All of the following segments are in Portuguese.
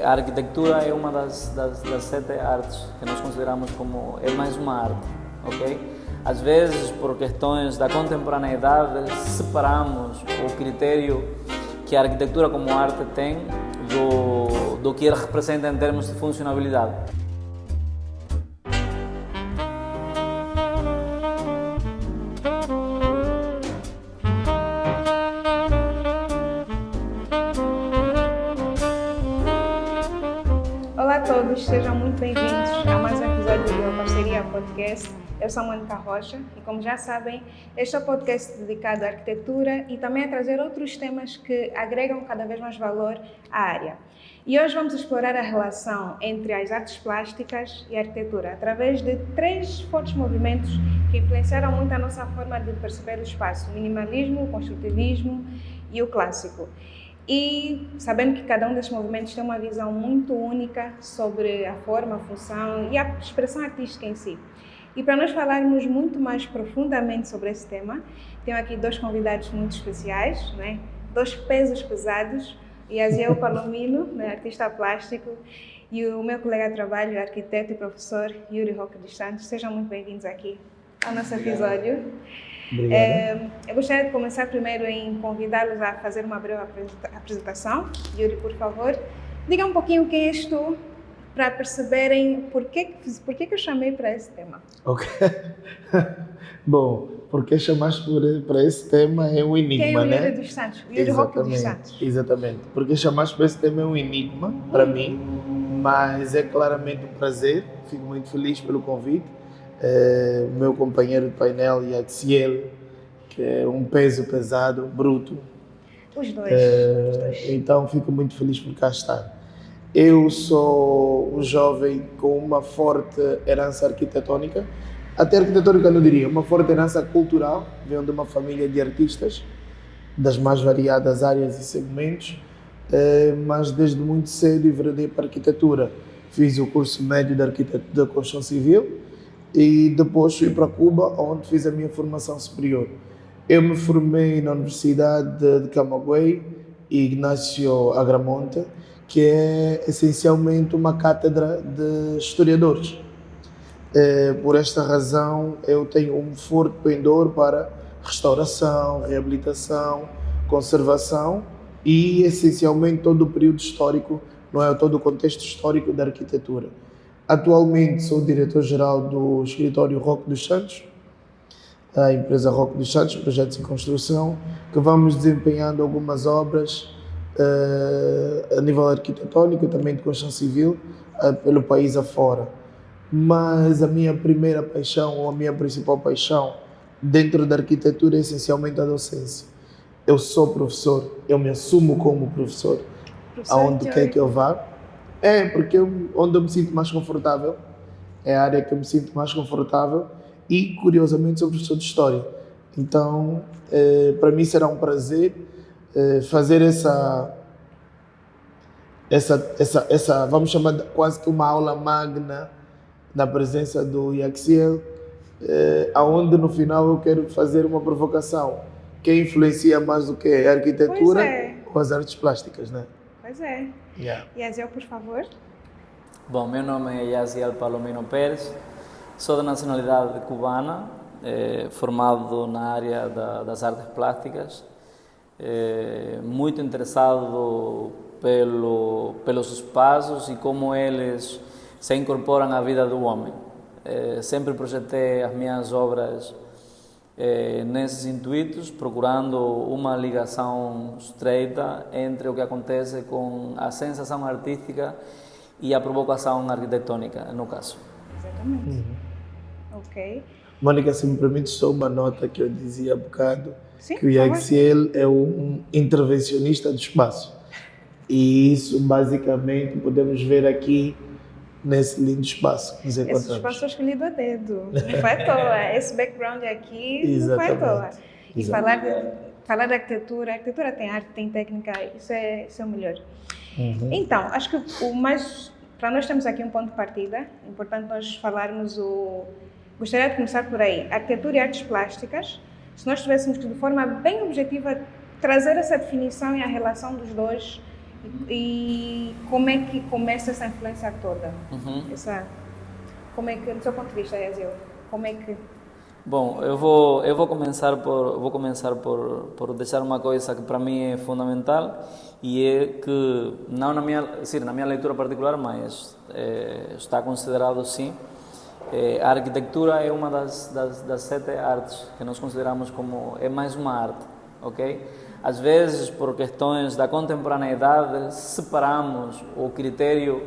A arquitetura é uma das 7 artes que nós consideramos como é mais uma arte, ok? Às vezes, por questões da contemporaneidade, separamos o critério que a arquitetura como arte tem do que ele representa em termos de funcionalidade. Olá a todos, sejam muito bem-vindos a mais um episódio do Parceria Podcast. Eu sou a Mônica Rocha e, como já sabem, este é o podcast dedicado à arquitetura e também a trazer outros temas que agregam cada vez mais valor à área. E hoje vamos explorar a relação entre as artes plásticas e a arquitetura através de 3 fortes movimentos que influenciaram muito a nossa forma de perceber o espaço: o minimalismo, o construtivismo e o clássico. E sabendo que cada um desses movimentos tem uma visão muito única sobre a forma, a função e a expressão artística em si. E para nós falarmos muito mais profundamente sobre esse tema, tenho aqui 2 convidados muito especiais, né? 2 pesos pesados, Yaziel Palomino, né, artista plástico, e o meu colega de trabalho, arquiteto e professor Yuri Roque dos Santos. Sejam muito bem-vindos aqui ao nosso episódio. Eu gostaria de começar primeiro em convidá-los a fazer uma breve apresentação. Yuri, por favor, diga um pouquinho quem és tu, para perceberem por que eu chamei para esse tema. Ok. Bom, porque chamaste para esse tema é um enigma, quem é o Yuri né? dos Santos? Yuri Roque dos Santos. Exatamente. Porque chamaste para esse tema é um enigma para mim, mas é claramente um prazer. Fico muito feliz pelo convite. Meu companheiro de painel, Yaziel, que é um peso pesado, bruto. Os dois. Então fico muito feliz por cá estar. Eu sou um jovem com uma forte herança arquitetônica, até arquitetônica não diria, uma forte herança cultural. Venho de uma família de artistas das mais variadas áreas e segmentos, mas desde muito cedo enveredei para a arquitetura. Fiz o curso médio de arquitetura da construção civil e depois fui para Cuba, onde fiz a minha formação superior. Eu me formei na Universidade de Camagüey, Ignacio Agramonte, que é essencialmente uma cátedra de historiadores. Por esta razão, eu tenho um forte pendor para restauração, reabilitação, conservação e, essencialmente, todo o período histórico, não é, todo o contexto histórico da arquitetura. Atualmente sou diretor-geral do escritório Roque dos Santos, a empresa Roque dos Santos, projetos em construção, que vamos desempenhando algumas obras a nível arquitetônico e também de construção civil pelo país afora. Mas a minha primeira paixão, ou a minha principal paixão dentro da arquitetura é essencialmente a docência. Eu sou professor, eu me assumo como professor, aonde quer que eu vá. Porque onde eu me sinto mais confortável, é a área que eu me sinto mais confortável e, curiosamente, sou professor de História. Então, para mim será um prazer fazer essa, vamos chamar de quase que uma aula magna na presença do Yaziel, aonde no final eu quero fazer uma provocação. Quem influencia mais do que a arquitetura ou as artes plásticas, né? Pois é. Yeah. Yaziel, por favor. Bom, meu nome é Yaziel Palomino Pérez, sou de nacionalidade cubana, formado na área das artes plásticas, muito interessado pelos espaços e como eles se incorporam à vida do homem. Sempre projetei as minhas obras nesses intuitos, procurando uma ligação estreita entre o que acontece com a sensação artística e a provocação arquitetônica, no caso. Exatamente. Ok. Mônica, se me permite só uma nota que eu dizia há bocado, Sim, que o Yaziel é um intervencionista do espaço. E isso, basicamente, podemos ver aqui nesse lindo espaço que nos encontramos. Esse espaço foi escolhido a dedo, não foi à toa. Esse background aqui não foi à toa. E falar de arquitetura, a arquitetura tem arte, tem técnica, isso é o melhor. Então, acho que para nós temos aqui um ponto de partida, é importante nós falarmos gostaria de começar por aí, arquitetura e artes plásticas. Se nós tivéssemos que, de forma bem objetiva, trazer essa definição e a relação dos dois, E como é que começa essa influência toda? Como é que, do seu ponto de vista, Yaziel, como é que... Bom, eu vou começar por deixar uma coisa que para mim é fundamental, e é que, não na minha leitura particular, mas está considerado sim, a arquitetura é uma das 7 artes que nós consideramos como, é mais uma arte, ok? Às vezes, por questões da contemporaneidade, separamos o critério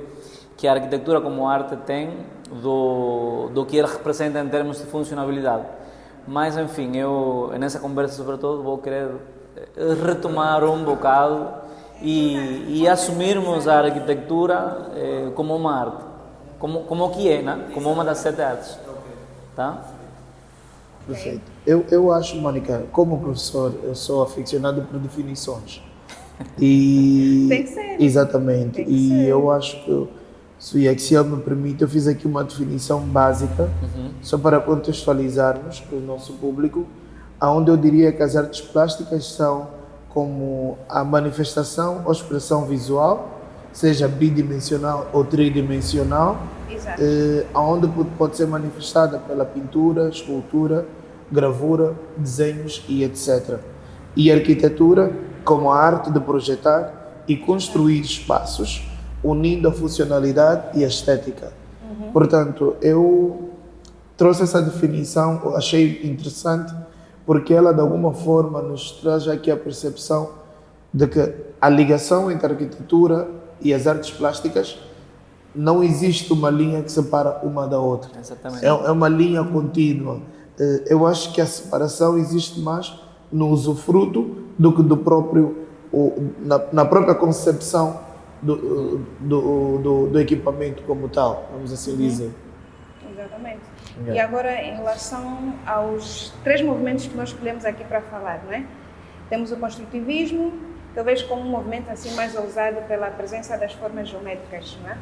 que a arquitetura como arte tem do que ele representa em termos de funcionalidade. Mas, enfim, eu nessa conversa, sobretudo, vou querer retomar um bocado e assumirmos a arquitetura como uma arte, como que é, né? Como uma das 7 artes. Tá? Perfeito. Eu acho, Mônica, como professor, eu sou aficionado por definições. E tem que ser. Exatamente. Tem que e ser. Eu acho que, se o Yaxiel me permite, eu fiz aqui uma definição básica, só para contextualizarmos para o nosso público, onde eu diria que as artes plásticas são como a manifestação ou expressão visual, seja bidimensional ou tridimensional, onde pode ser manifestada pela pintura, escultura, gravura, desenhos e etc. E a arquitetura como a arte de projetar e construir espaços, unindo a funcionalidade e a estética. Portanto, eu trouxe essa definição, achei interessante, porque ela de alguma forma nos traz aqui a percepção de que a ligação entre a arquitetura e as artes plásticas não existe uma linha que separa uma da outra. Exatamente. É uma linha contínua. Eu acho que a separação existe mais no usufruto do que na própria concepção do equipamento como tal, vamos assim dizer. Exatamente. E agora, em relação aos 3 movimentos que nós escolhemos aqui para falar, não é? Temos o construtivismo, talvez como um movimento assim mais ousado pela presença das formas geométricas, não é?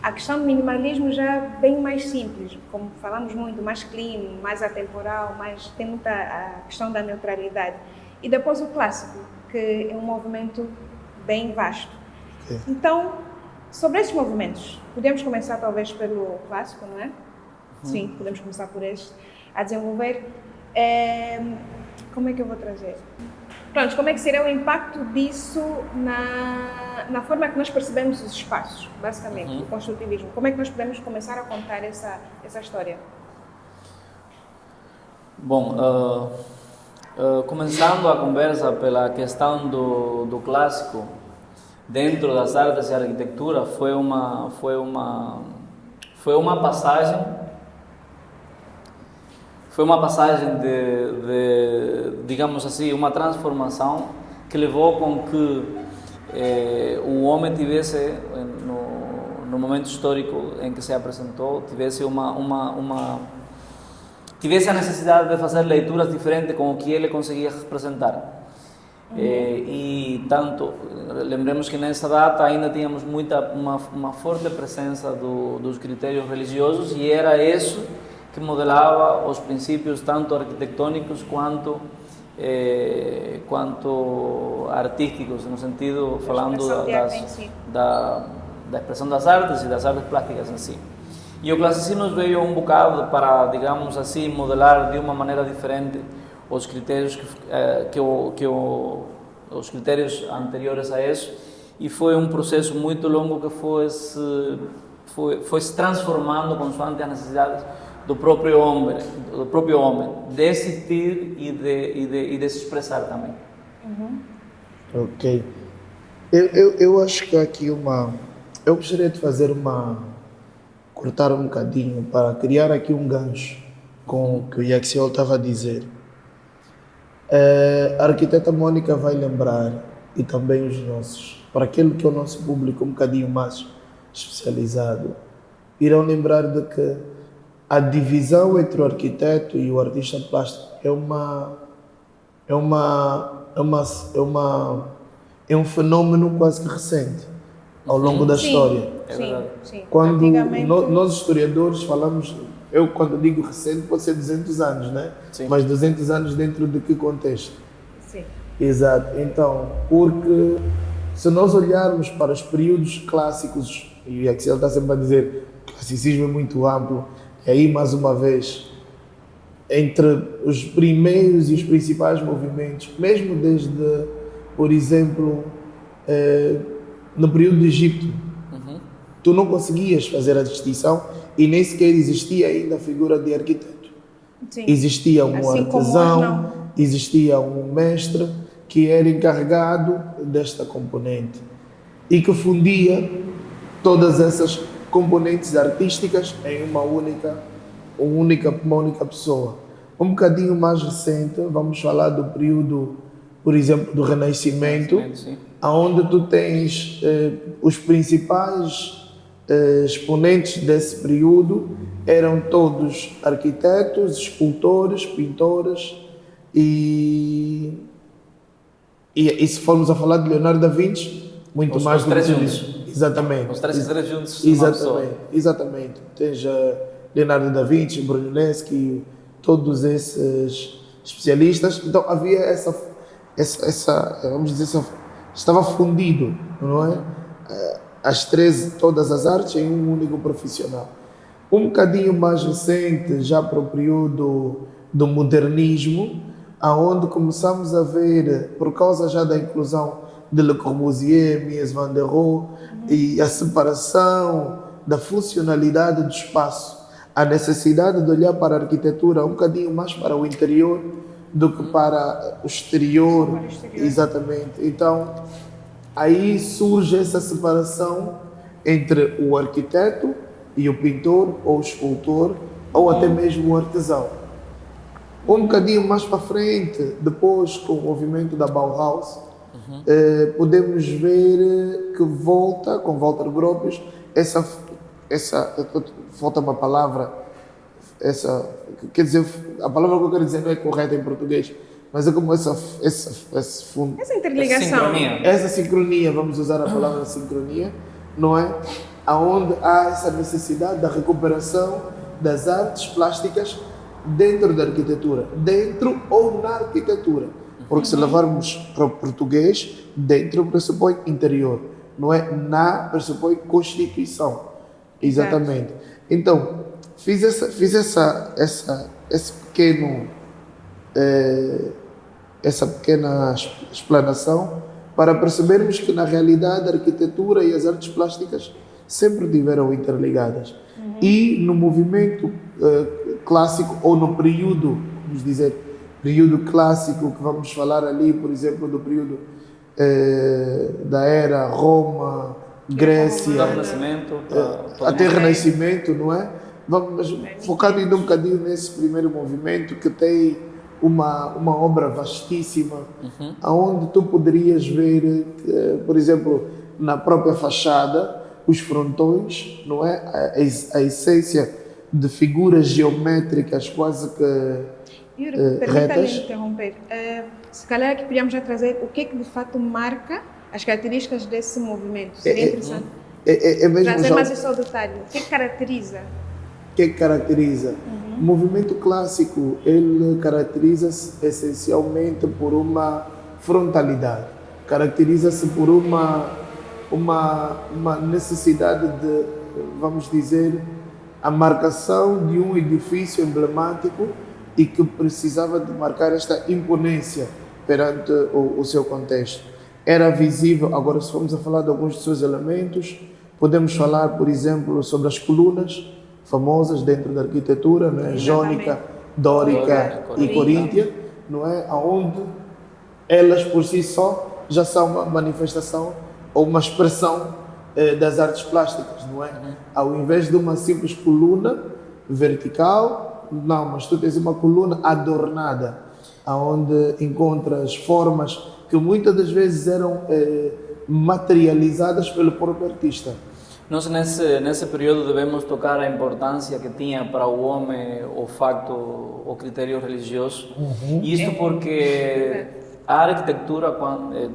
A questão do minimalismo já é bem mais simples, como falamos muito, mais clean, mais atemporal, tem muita a questão da neutralidade. E depois o clássico, que é um movimento bem vasto. Então, sobre esses movimentos, podemos começar talvez pelo clássico, não é? Sim, podemos começar por este, a desenvolver. Como é que eu vou trazer? Pronto, como é que será o impacto disso na forma que nós percebemos os espaços, basicamente, o construtivismo? Como é que nós podemos começar a contar essa história? Bom, começando a conversa pela questão do clássico, dentro das artes e arquitetura, foi uma passagem de, digamos assim, uma transformação que levou com que o homem tivesse, no momento histórico em que se apresentou, tivesse tivesse a necessidade de fazer leituras diferentes com o que ele conseguia representar. E tanto, lembremos que nessa data ainda tínhamos uma forte presença dos critérios religiosos, e era isso que modelava os princípios tanto arquitetônicos quanto artísticos, no sentido, falando da expressão das artes e das artes plásticas em si. E o classicismo veio um bocado para, digamos assim, modelar de uma maneira diferente os critérios os critérios anteriores a isso, e foi um processo muito longo que foi se transformando consoante as necessidades do próprio homem, de existir e de se expressar também. Ok. Eu acho que aqui eu gostaria de fazer cortar um bocadinho para criar aqui um gancho com o que o Yaxiel estava a dizer. A arquiteta Mônica vai lembrar, e também os nossos, para aquele que é o nosso público um bocadinho mais especializado, irão lembrar de que a divisão entre o arquiteto e o artista plástico é um fenômeno quase que recente ao longo da história. Sim. Quando nós historiadores falamos, eu quando digo recente pode ser 200 anos, né? Sim. Mas 200 anos dentro de que contexto? Sim. Exato. Então, porque Se nós olharmos para os períodos clássicos, e a Axel está sempre a dizer que o classicismo é muito amplo, e aí mais uma vez, entre os primeiros e os principais movimentos, mesmo desde, por exemplo, no período do Egito, tu não conseguias fazer a distinção e nem sequer existia ainda a figura de arquiteto. Sim. Existia um Assim como hoje artesão, não. existia um mestre que era encarregado desta componente e que fundia todas essas componentes artísticas em uma única pessoa. Um bocadinho mais recente, vamos falar do período, por exemplo, do Renascimento, onde tu tens os principais exponentes desse período eram todos arquitetos, escultores, pintores e se formos a falar de Leonardo da Vinci, muito mais os do que três tudo juntos. isso. Exatamente. Os três juntos. Exatamente. Tens Leonardo da Vinci, Brunelleschi, todos esses especialistas. Então havia essa vamos dizer, estava fundido, não é? Todas as artes em um único profissional. Um bocadinho mais recente, já para o período do modernismo, aonde começamos a ver, por causa já da inclusão de Le Corbusier, Mies van der Rohe, e a separação da funcionalidade do espaço, a necessidade de olhar para a arquitetura um bocadinho mais para o interior do que para o exterior. Exatamente. Então, aí surge essa separação entre o arquiteto e o pintor, ou o escultor, ou até mesmo o artesão. Um bocadinho mais para frente, depois com o movimento da Bauhaus, podemos ver que volta, com Walter Gropius, falta uma palavra, quer dizer, a palavra que eu quero dizer não é correta em português, mas é como essa interligação. Essa sincronia, vamos usar a palavra sincronia, não é? Aonde há essa necessidade da recuperação das artes plásticas dentro da arquitetura, dentro ou na arquitetura, porque se levarmos para o português, dentro pressupõe interior, não é? Na pressupõe constituição, exatamente. Então, fiz essa pequena explanação para percebermos que na realidade a arquitetura e as artes plásticas sempre estiveram interligadas. E no movimento clássico, ou no período, vamos dizer, período clássico, que vamos falar ali, por exemplo, do período da era Roma, Grécia, até Renascimento, não é? Vamos focar ainda um bocadinho nesse primeiro movimento que tem uma obra vastíssima, onde tu poderias ver, por exemplo, na própria fachada, os frontões, não é? A essência de figuras geométricas quase que permita-me interromper. Se calhar aqui podíamos já trazer o que é que de fato marca as características desse movimento. Seria interessante trazer mais esse ao detalhe. O que é que caracteriza? O que é que caracteriza? O movimento clássico, ele caracteriza-se essencialmente por uma frontalidade. Caracteriza-se por uma necessidade de, vamos dizer, a marcação de um edifício emblemático e que precisava de marcar esta imponência perante o seu contexto. Era visível, agora se formos a falar de alguns dos seus elementos, podemos falar, por exemplo, sobre as colunas famosas dentro da arquitetura, né? Jônica, dórica e coríntia, não é? Onde elas por si só já são uma manifestação ou uma expressão das artes plásticas, não é? Ao invés de uma simples coluna vertical, não, mas tu tens uma coluna adornada, onde encontras formas que muitas das vezes eram materializadas pelo próprio artista. Nós nesse período devemos tocar a importância que tinha para o homem o critério religioso. Isto porque a arquitetura,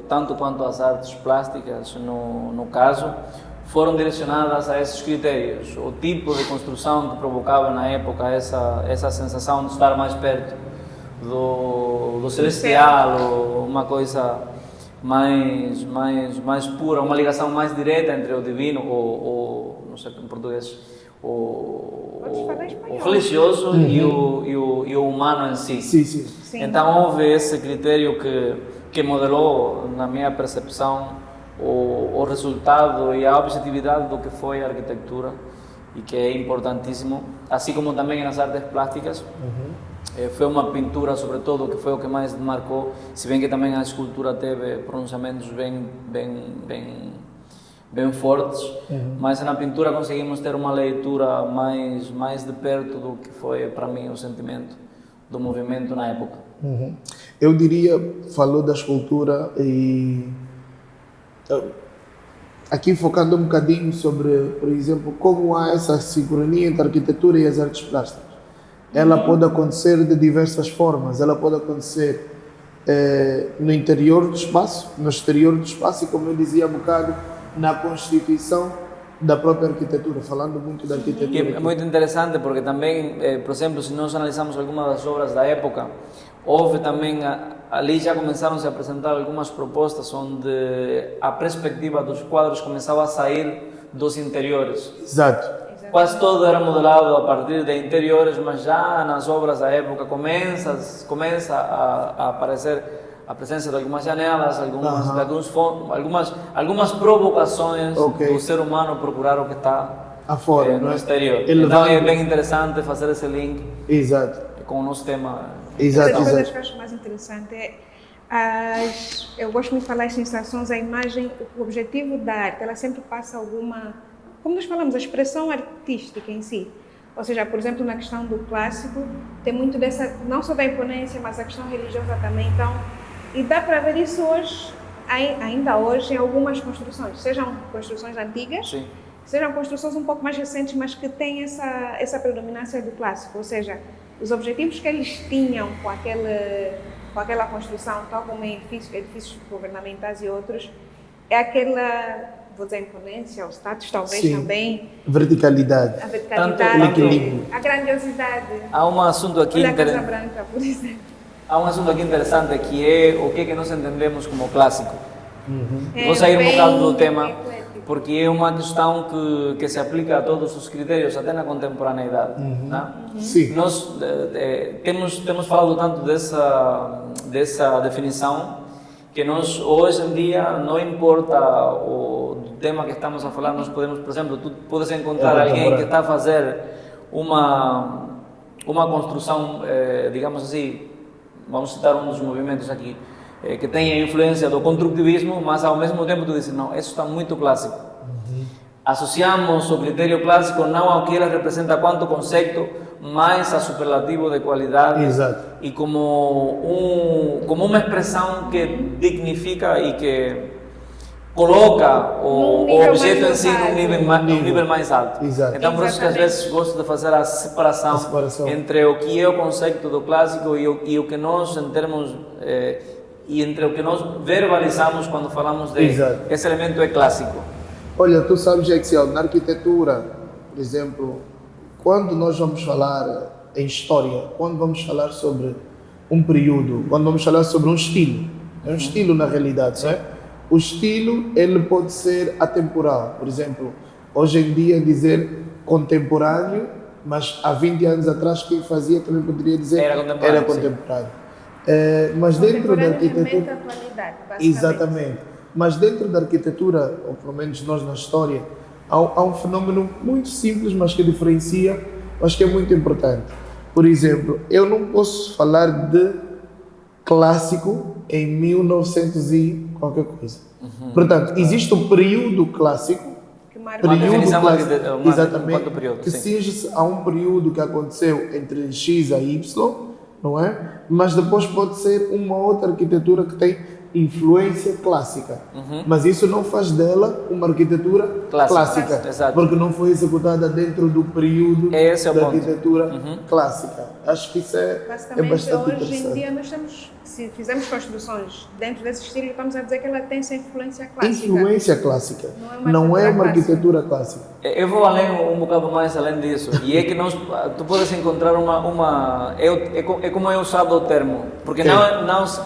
tanto quanto as artes plásticas, no caso, foram direcionadas a esses critérios. O tipo de construção que provocava na época essa sensação de estar mais perto do celestial, ou uma coisa mais pura, uma ligação mais direta entre o divino, não sei em português, o religioso e o humano em si. Sim. Então houve esse critério que modelou, na minha percepção, o resultado e a objetividade do que foi a arquitetura e que é importantíssimo, assim como também nas artes plásticas. Foi uma pintura, sobretudo, que foi o que mais marcou, se bem que também a escultura teve pronunciamentos bem fortes, mas na pintura conseguimos ter uma leitura mais de perto do que foi, para mim, o sentimento do movimento na época. Eu diria, falou da escultura e aqui focando um bocadinho sobre, por exemplo, como há essa sincronia entre a arquitetura e as artes plásticas. Ela pode acontecer de diversas formas. Ela pode acontecer no interior do espaço, no exterior do espaço e, como eu dizia há bocado, na constituição da própria arquitetura, falando muito da arquitetura. E é muito interessante porque também, por exemplo, se nós analisamos algumas das obras da época, houve também, ali já começaram a se apresentar algumas propostas onde a perspectiva dos quadros começava a sair dos interiores. Exato. Quase todo era modelado a partir de interiores, mas já nas obras da época começa a aparecer a presença de algumas janelas, algumas provocações do ser humano procurar o que está afora, no exterior. Então é bem interessante fazer esse link com o nosso tema. Exato. Uma das coisas que eu acho mais interessante é eu gosto muito de falar as sensações, a imagem, o objetivo da arte, ela sempre passa alguma, como nós falamos, a expressão artística em si. Ou seja, por exemplo, na questão do clássico, tem muito dessa, não só da imponência, mas a questão religiosa também. Então, e dá para ver isso hoje, ainda hoje, em algumas construções, sejam construções antigas, sejam construções um pouco mais recentes, mas que têm essa predominância do clássico. Ou seja, os objetivos que eles tinham com aquela construção, tal como em edifícios governamentais e outros, é aquela, vou dizer, imponência, o status talvez também. Verticalidade. A verticalidade, a grandiosidade. Há um assunto aqui Olha a Casa Branca, por exemplo. Há um assunto aqui interessante que é o que nós entendemos como clássico. Vou sair um bocado do tema, porque é uma questão que se aplica a todos os critérios, até na contemporaneidade. Sim. Nós temos falado tanto dessa definição, que nós hoje em dia, não importa o tema que estamos a falar, nós podemos, por exemplo, tu podes encontrar alguém que está a fazer uma construção, digamos assim, vamos citar um dos movimentos aqui, que tem a influência do construtivismo, mas ao mesmo tempo tu dizes, não, isso está muito clássico. Associamos o critério clássico não ao que ele representa quanto conceito, mas a superlativo de qualidade. Exato. E como uma expressão que dignifica e que coloca o objeto em si num nível mais alto. Exato. Então, por isso que às vezes gosto de fazer a separação entre o que é o conceito do clássico e o que nós, em termos, e entre o que nós verbalizamos quando falamos de esse elemento é clássico. Olha, tu sabes, Exiel, na arquitetura, por exemplo, quando nós vamos falar em história, quando vamos falar sobre um período, quando vamos falar sobre um estilo, é um estilo na realidade, certo? O estilo, ele pode ser atemporal. Por exemplo, hoje em dia dizer contemporâneo, mas há 20 anos atrás quem fazia também poderia dizer era contemporâneo. Mas dentro da arquitetura... atualidade, exatamente. Mas dentro da arquitetura, ou pelo menos nós na história, há um fenômeno muito simples, mas que diferencia, mas que é muito importante. Por exemplo, eu não posso falar de clássico em 1900 e qualquer coisa. Portanto, existe um período clássico, exatamente, que cinge-se a um período que aconteceu entre X a Y, não é? Mas depois pode ser uma outra arquitetura que tem influência clássica. Mas isso não faz dela uma arquitetura clássica, porque não foi executada dentro do período da arquitetura clássica. Acho que isso é bastante interessante. Hoje em dia nós temos se fizermos construções dentro desse estilo, estamos a dizer que ela tem essa influência clássica. Influência clássica. Não é uma arquitetura clássica. Eu vou além, um bocado mais além disso, e é que tu podes encontrar é como é usado o termo, porque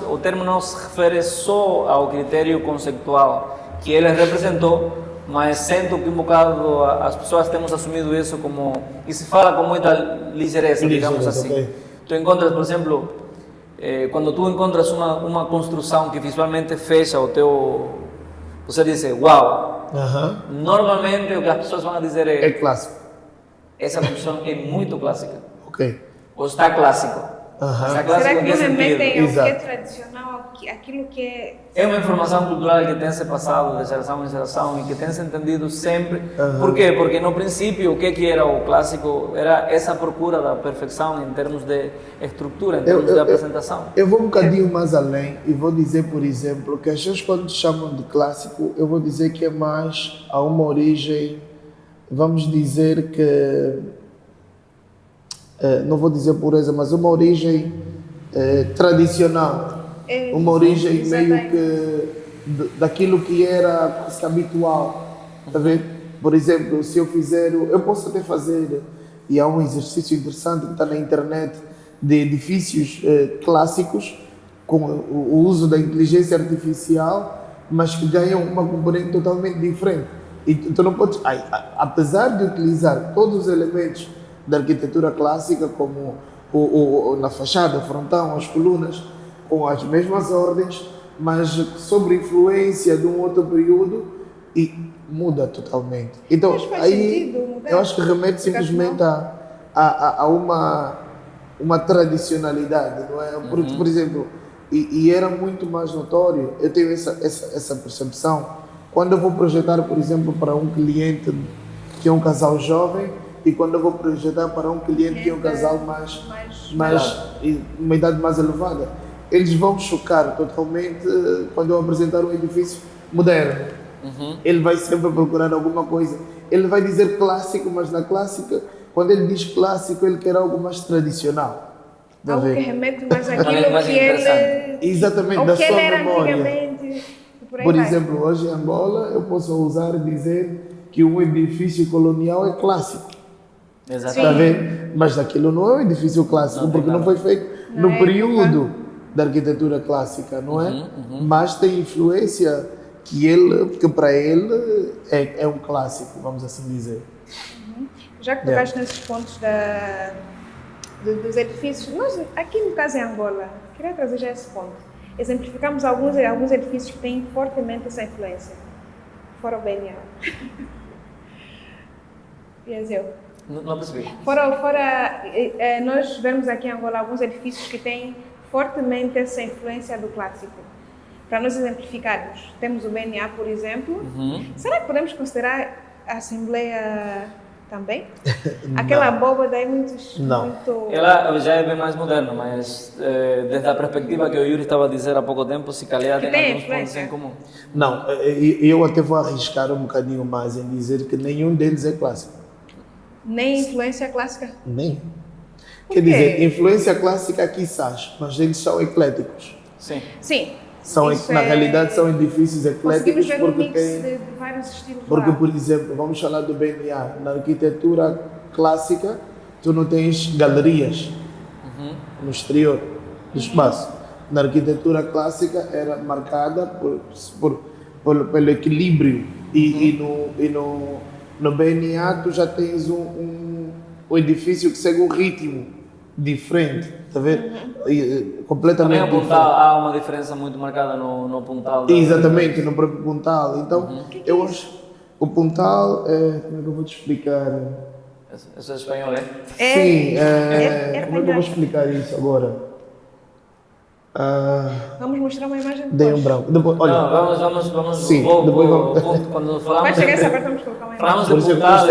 o termo não se refere só ao critério conceitual que ele representou, mas sendo que um bocado as pessoas temos assumido isso como, e se fala com muita ligeireza, digamos assim. Okay. Tu encontras, por exemplo, quando tu encontras uma construção que visualmente fecha o teu, você diz, uau. Normalmente o que as pessoas vão dizer é clássico. Essa construção é muito clássica. Ok. Ou está clássico. Está clássico. Será que não remetem ao que é Exato. tradicional, aquilo que é... É uma informação cultural que tem se passado de geração em geração e que tem se entendido sempre. Por quê? Porque no princípio o que era o clássico era essa procura da perfeição em termos de estrutura, em termos de apresentação. Eu vou um bocadinho mais além e vou dizer, por exemplo, que as pessoas quando chamam de clássico, eu vou dizer que é mais a uma origem, vamos dizer que, não vou dizer pureza, mas uma origem tradicional. Uma origem meio que daquilo que era habitual, tá vendo? Por exemplo, se eu fizer, eu posso até fazer, e há um exercício interessante que está na internet, de edifícios clássicos, com o uso da inteligência artificial, mas que ganham uma componente totalmente diferente. E tu não podes, apesar de utilizar todos os elementos da arquitetura clássica, como na fachada, o frontão, as colunas, com as mesmas ordens, mas sob influência de um outro período e muda totalmente. Então, aí eu acho que remete simplesmente a uma tradicionalidade, não é? Por exemplo, e era muito mais notório, eu tenho essa percepção, quando eu vou projetar, por exemplo, para um cliente que é um casal jovem e quando eu vou projetar para um cliente que é um casal mais uma idade mais elevada. Eles vão chocar totalmente quando eu apresentar um edifício moderno. Ele vai sempre procurar alguma coisa. Ele vai dizer clássico, mas na clássica, quando ele diz clássico, ele quer algo mais tradicional. Algo que remete mais àquilo que ele... Exatamente, da sua memória. Por exemplo, hoje em Angola, eu posso ousar dizer que um edifício colonial é clássico. Exatamente. Está a ver? Mas aquilo não é um edifício clássico, porque não foi feito no período da arquitetura clássica, não é? Mas tem influência que para ele é um clássico, vamos assim dizer. Já que tocaste nesses pontos dos edifícios, nós aqui no caso em Angola, queria trazer já esse ponto. Exemplificamos alguns edifícios que têm fortemente essa influência, fora o BNA. Não percebi. Nós vemos aqui em Angola alguns edifícios que têm fortemente essa influência do clássico. Para nós exemplificarmos, temos o BNA, por exemplo. Será que podemos considerar a Assembleia também? Aquela abóbada é muito... Ela já é bem mais moderna, mas desde a perspectiva que o Yuri estava a dizer há pouco tempo, se calhar tem alguns pontos em comum. Não, eu até vou arriscar um bocadinho mais em dizer que nenhum deles é clássico. Nem influência clássica? Nem. Quer dizer, influência clássica quizás, mas eles são ecléticos. Sim. Na realidade são edifícios ecléticos porque de vários estilos. Porque, por exemplo, vamos falar do BNA. Na arquitetura clássica, tu não tens galerias no exterior do espaço. Na arquitetura clássica era marcada pelo equilíbrio e no BNA tu já tens um edifício que segue um ritmo diferente, está a ver? Completamente também diferente. Há uma diferença muito marcada no Puntal. Exatamente, no próprio Puntal. Então, eu acho o Puntal, como é que eu vou te explicar? Isso é espanhol, é? Sim, como é que eu vou explicar isso agora? Vamos mostrar uma imagem depois. Dei um branco. Depois, olha, não, vamos sim, depois vamos. Quando falamos vai chegar essa parte, vamos colocar uma imagem. Falamos de Puntal,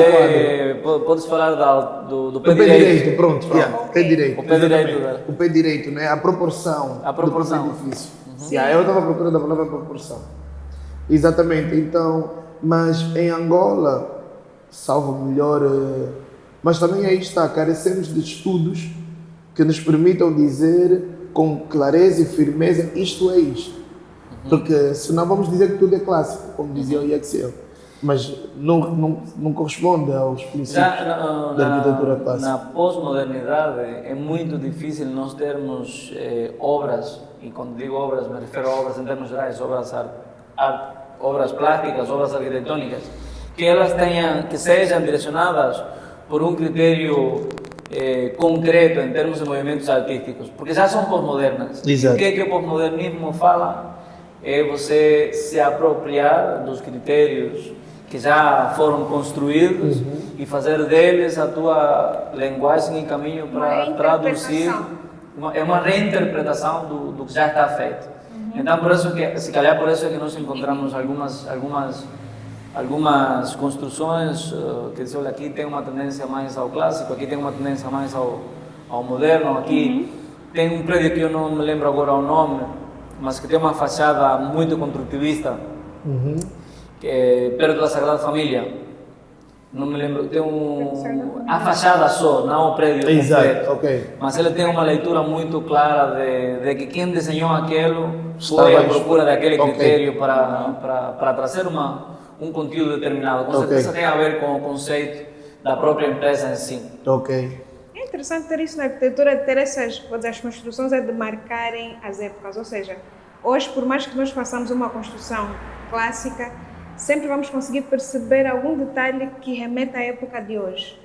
podes falar do pé direito. Pronto. Pé direito. O pé direito. O pé direito, né? A proporção. Do edifício. Eu estava procurando a palavra proporção. Exatamente. Então, mas em Angola, salvo melhor, mas também aí está, carecemos de estudos que nos permitam dizer com clareza e firmeza, isto é isto. Porque senão vamos dizer que tudo é clássico, como dizia o Yaxel. Mas não corresponde aos princípios da arquitetura clássica. Na pós-modernidade é muito difícil nós termos obras, e quando digo obras me refiro a obras em termos gerais, obras plásticas, obras arquitetônicas, que elas que sejam direcionadas por um critério concreto em termos de movimentos artísticos, porque já são pós-modernas. Exato. O que o pós-modernismo fala é você se apropriar dos critérios que já foram construídos e fazer deles a tua linguagem e caminho para traduzir. É uma reinterpretação do que já está feito. Então, por isso que, se calhar por isso é que nós encontramos algumas construções que diz, olha, aqui tem uma tendência mais ao clássico, aqui tem uma tendência mais ao moderno, aqui tem um prédio que eu não me lembro agora o nome, mas que tem uma fachada muito construtivista, que é perto da Sagrada Família. Não me lembro, tem a fachada só, não o prédio completo. Ok. Mas ele tem uma leitura muito clara de que quem desenhou aquilo foi à procura daquele critério para trazer um conteúdo determinado. Com certeza tem a ver com o conceito da própria empresa em si. É interessante ter isso na arquitetura, ter essas as construções de marcarem as épocas. Ou seja, hoje, por mais que nós façamos uma construção clássica, sempre vamos conseguir perceber algum detalhe que remete à época de hoje.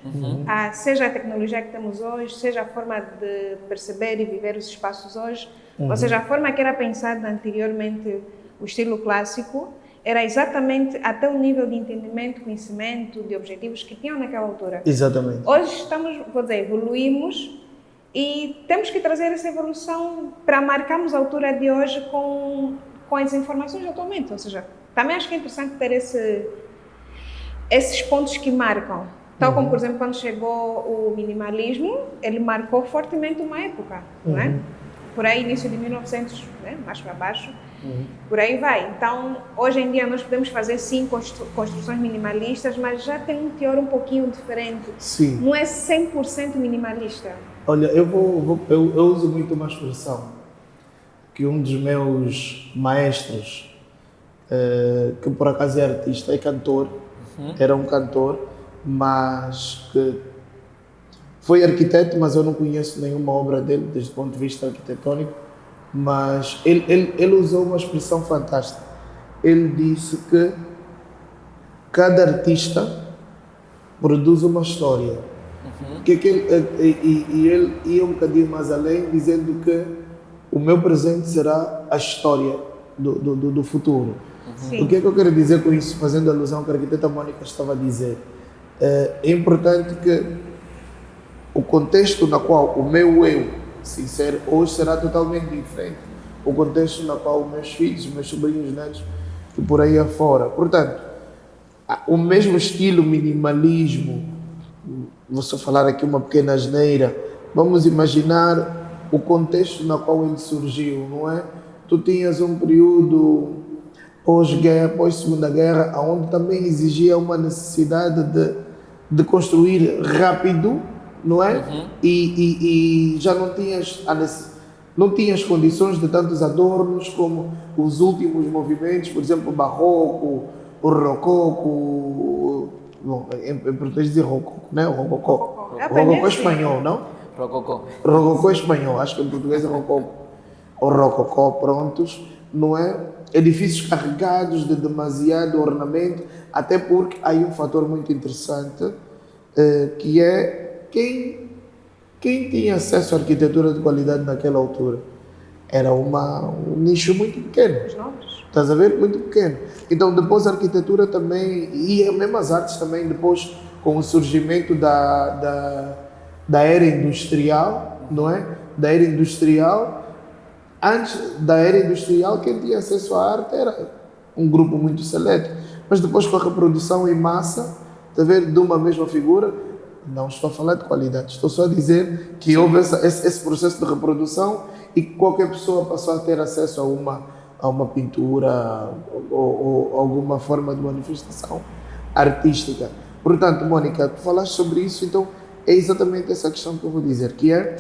Seja a tecnologia que temos hoje, seja a forma de perceber e viver os espaços hoje, ou seja, a forma que era pensada anteriormente, o estilo clássico, era exatamente até o nível de entendimento, conhecimento, de objetivos que tinham naquela altura. Exatamente. Hoje evoluímos e temos que trazer essa evolução para marcarmos a altura de hoje com as informações atualmente, ou seja, também acho que é interessante ter esses pontos que marcam. Tal como, por exemplo, quando chegou o minimalismo, ele marcou fortemente uma época, não é? Por aí, início de 1900, né? Mais para baixo, por aí vai. Então, hoje em dia, nós podemos fazer, sim, construções minimalistas, mas já tem um teor um pouquinho diferente. Sim. Não é 100% minimalista. Olha, eu uso muito uma expressão que um dos meus maestros, que por acaso é artista, é cantor, era um cantor, mas que foi arquiteto, mas eu não conheço nenhuma obra dele desde o ponto de vista arquitetônico, mas ele usou uma expressão fantástica. Ele disse que cada artista produz uma história. E ele ia um bocadinho mais além, dizendo que o meu presente será a história do futuro. Sim. O que é que eu quero dizer com isso, fazendo alusão ao que a arquiteta Mônica estava a dizer? É importante que o contexto no qual o meu eu sincero hoje será totalmente diferente. O contexto no qual os meus filhos, meus sobrinhos, netos e por aí afora. Portanto, o mesmo estilo minimalismo, vou só falar aqui uma pequena asneira, vamos imaginar o contexto no qual ele surgiu, não é? Tu tinhas um período pós-guerra, pós-segunda guerra, onde também exigia uma necessidade de construir rápido, não é? E já não tinhas condições de tantos adornos como os últimos movimentos, por exemplo, o barroco, o rococó, em português dizer rococó, não é? O rococó. Rococó espanhol, não? Rococó espanhol, acho que em português é rococó. O rococó, prontos, não é? Edifícios carregados de demasiado ornamento, até porque há aí um fator muito interessante, que é quem tinha acesso à arquitetura de qualidade naquela altura. Era um nicho muito pequeno. Os nobres. Estás a ver? Muito pequeno. Então depois a arquitetura também, e mesmo as artes também, depois com o surgimento da era industrial, não é? Da era industrial. Antes da era industrial, quem tinha acesso à arte era um grupo muito seleto. Mas depois com a reprodução em massa, está a ver, de uma mesma figura, não estou a falar de qualidade, estou só a dizer que houve esse processo de reprodução e que qualquer pessoa passou a ter acesso a uma pintura ou alguma forma de manifestação artística. Portanto, Mônica, tu falaste sobre isso, então é exatamente essa questão que eu vou dizer, que é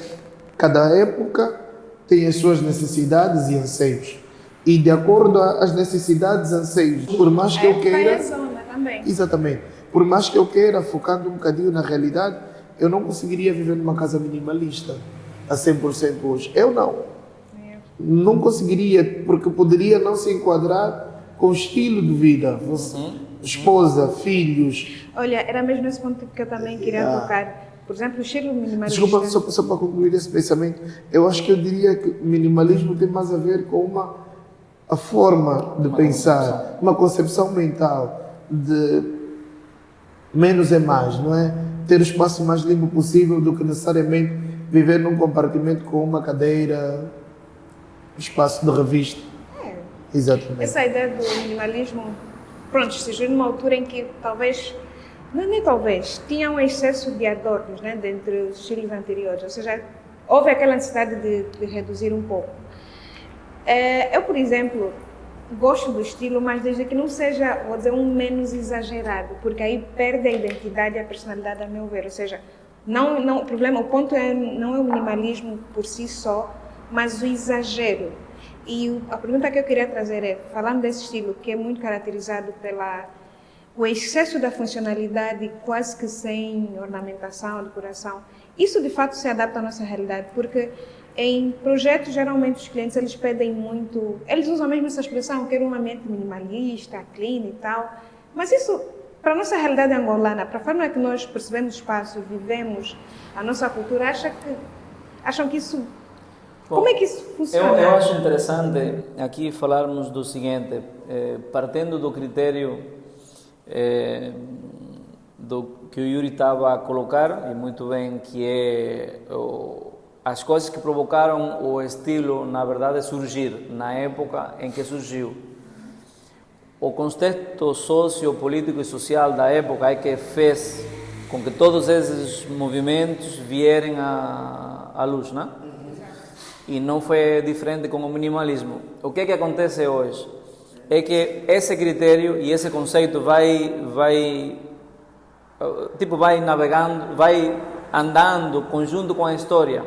cada época tem as suas necessidades e anseios. E de acordo às necessidades e anseios, por mais que eu queira... É a zona também. Exatamente. Por mais que eu queira, focando um bocadinho na realidade, eu não conseguiria viver numa casa minimalista a 100% hoje. Eu não. Não conseguiria, porque poderia não se enquadrar com o estilo de vida. Esposa, filhos. Olha, era mesmo nesse ponto que eu também queria tocar. Por exemplo, o estilo minimalista... Desculpa, só para concluir esse pensamento. Eu acho que eu diria que minimalismo tem mais a ver com a forma de pensar, uma concepção mental de menos é mais, não é? Ter o espaço mais limpo possível do que necessariamente viver num compartimento com uma cadeira, espaço de revista. Exatamente. Essa ideia do minimalismo, pronto, surgiu numa altura em que talvez, nem talvez, tinha um excesso de adornos, né, dentre os estilos anteriores, ou seja, houve aquela necessidade de reduzir um pouco. Eu, por exemplo, gosto do estilo, mas desde que não seja, vou dizer, um menos exagerado, porque aí perde a identidade e a personalidade, a meu ver. Ou seja, o problema, o ponto não é o minimalismo por si só, mas o exagero. E a pergunta que eu queria trazer é, falando desse estilo, que é muito caracterizado o excesso da funcionalidade, quase que sem ornamentação, decoração, isso de fato se adapta à nossa realidade, porque em projetos, geralmente, os clientes, eles pedem muito... Eles usam mesmo essa expressão, quero um ambiente minimalista, clean e tal. Mas isso, para a nossa realidade angolana, para a forma que nós percebemos o espaço, vivemos a nossa cultura, acham que isso... Bom, como é que isso funciona? Eu acho interessante aqui falarmos do seguinte, partindo do critério que o Yuri estava a colocar, e muito bem, que é... as coisas que provocaram o estilo, na verdade, surgir na época em que surgiu. O contexto sociopolítico e social da época é que fez com que todos esses movimentos vierem à luz, né? E não foi diferente com o minimalismo. O que é que acontece hoje? É que esse critério e esse conceito vai navegando, vai andando conjunto com a história.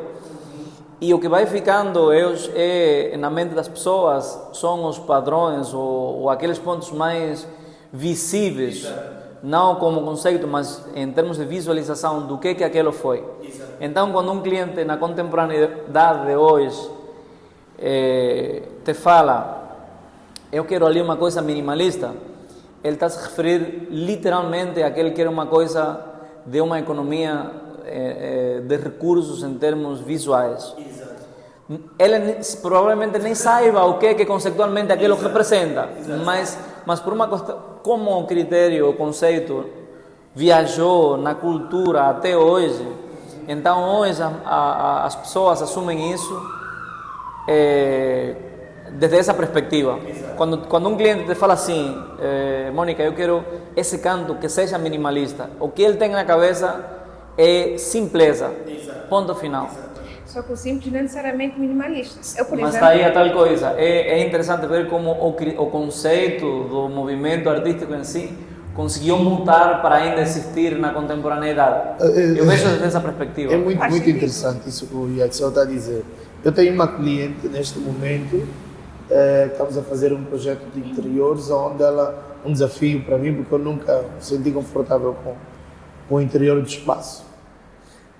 E o que vai ficando na mente das pessoas são os padrões ou aqueles pontos mais visíveis, não como conceito, mas em termos de visualização do que aquilo foi. Então, quando um cliente na contemporaneidade de hoje te fala, eu quero ali uma coisa minimalista, ele está a se referir literalmente àquele que quer uma coisa de uma economia de recursos em termos visuais. Ele provavelmente nem saiba o que conceitualmente aquilo representa, mas por uma questão, como o critério, o conceito viajou na cultura até hoje, então hoje as pessoas assumem isso desde essa perspectiva. Quando um cliente te fala assim, Mônica, eu quero esse canto que seja minimalista, o que ele tem na cabeça é simpleza, ponto final. Só que o simples não é necessariamente minimalista. Mas está aí a tal coisa. É interessante ver como o conceito do movimento artístico em si conseguiu mutar para ainda existir na contemporaneidade. Eu vejo desde essa perspectiva. É muito interessante isso que o Yaxel está a dizer. Eu tenho uma cliente neste momento, estamos a fazer um projeto de interiores onde um desafio para mim, porque eu nunca me senti confortável com o interior do espaço.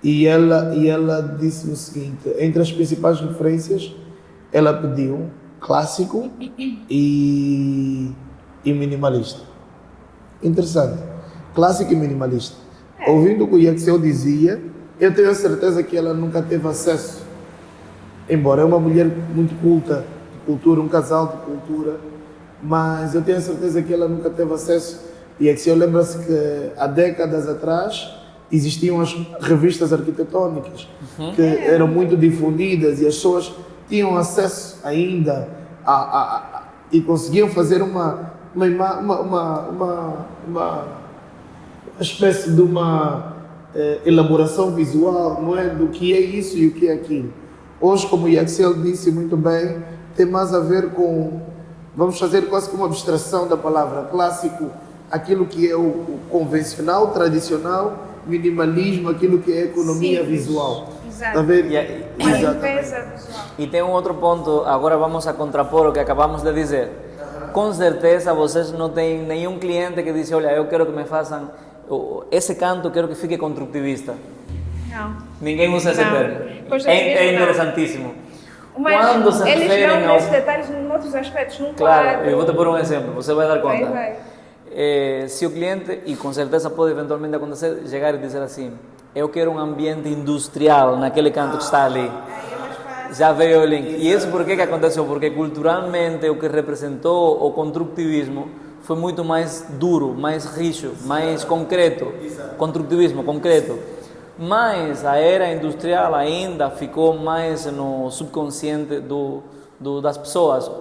E ela disse o seguinte, entre as principais referências, ela pediu clássico e minimalista. Interessante. Clássico e minimalista. Ouvindo o que o Yaxel dizia, eu tenho a certeza que ela nunca teve acesso, embora é uma mulher muito culta de cultura, um casal de cultura, mas eu tenho a certeza que ela nunca teve acesso. E Yaxel lembra-se que há décadas atrás existiam as revistas arquitetônicas que eram muito difundidas e as pessoas tinham acesso ainda e conseguiam fazer uma espécie de uma elaboração visual, não é, do que é isso e o que é aquilo. Hoje, como o Yaxel disse muito bem, tem mais a ver com, vamos fazer quase como uma abstração da palavra clássico, aquilo que é o convencional, tradicional, minimalismo, aquilo que é economia visual. Exato. A ver? Uma Exatamente. limpeza visual. E tem um outro ponto, agora vamos a contrapor o que acabamos de dizer. Com certeza vocês não têm nenhum cliente que diz, olha, eu quero que me façam, esse canto eu quero que fique construtivista. Não. Ninguém usa esse Não. termo. Construtivismo É não. interessantíssimo. Mas Quando se eles referem dão ao... esses detalhes em outros aspectos, num Claro, quadro. eu vou te pôr um exemplo, você vai dar conta. Vai. Se o cliente, e com certeza pode eventualmente acontecer, chegar e dizer assim, eu quero um ambiente industrial naquele canto que está ali. Já veio o link. E isso por que aconteceu? Porque culturalmente o que representou o construtivismo foi muito mais duro, mais rijo, mais concreto. Construtivismo concreto. Mas a era industrial ainda ficou mais no subconsciente das pessoas.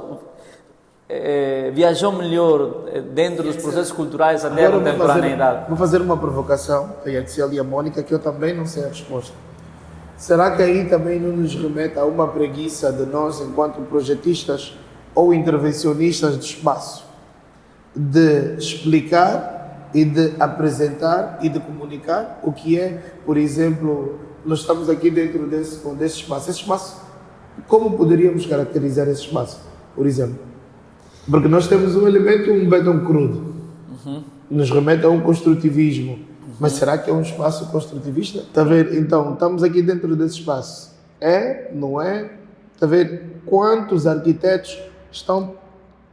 Viajou melhor dentro dos processos culturais até a contemporaneidade. Vou fazer uma provocação, a Yaxiel e a Mônica, que eu também não sei a resposta. Será que aí também não nos remete a uma preguiça de nós, enquanto projetistas ou intervencionistas do espaço, de explicar e de apresentar e de comunicar o que é, por exemplo, nós estamos aqui dentro desse espaço. Esse espaço, como poderíamos caracterizar esse espaço, por exemplo? Porque nós temos um elemento, um betão crudo, nos remete a um construtivismo. Mas será que é um espaço construtivista? Está a ver? Então, estamos aqui dentro desse espaço. É? Não é? Está a ver? Quantos arquitetos estão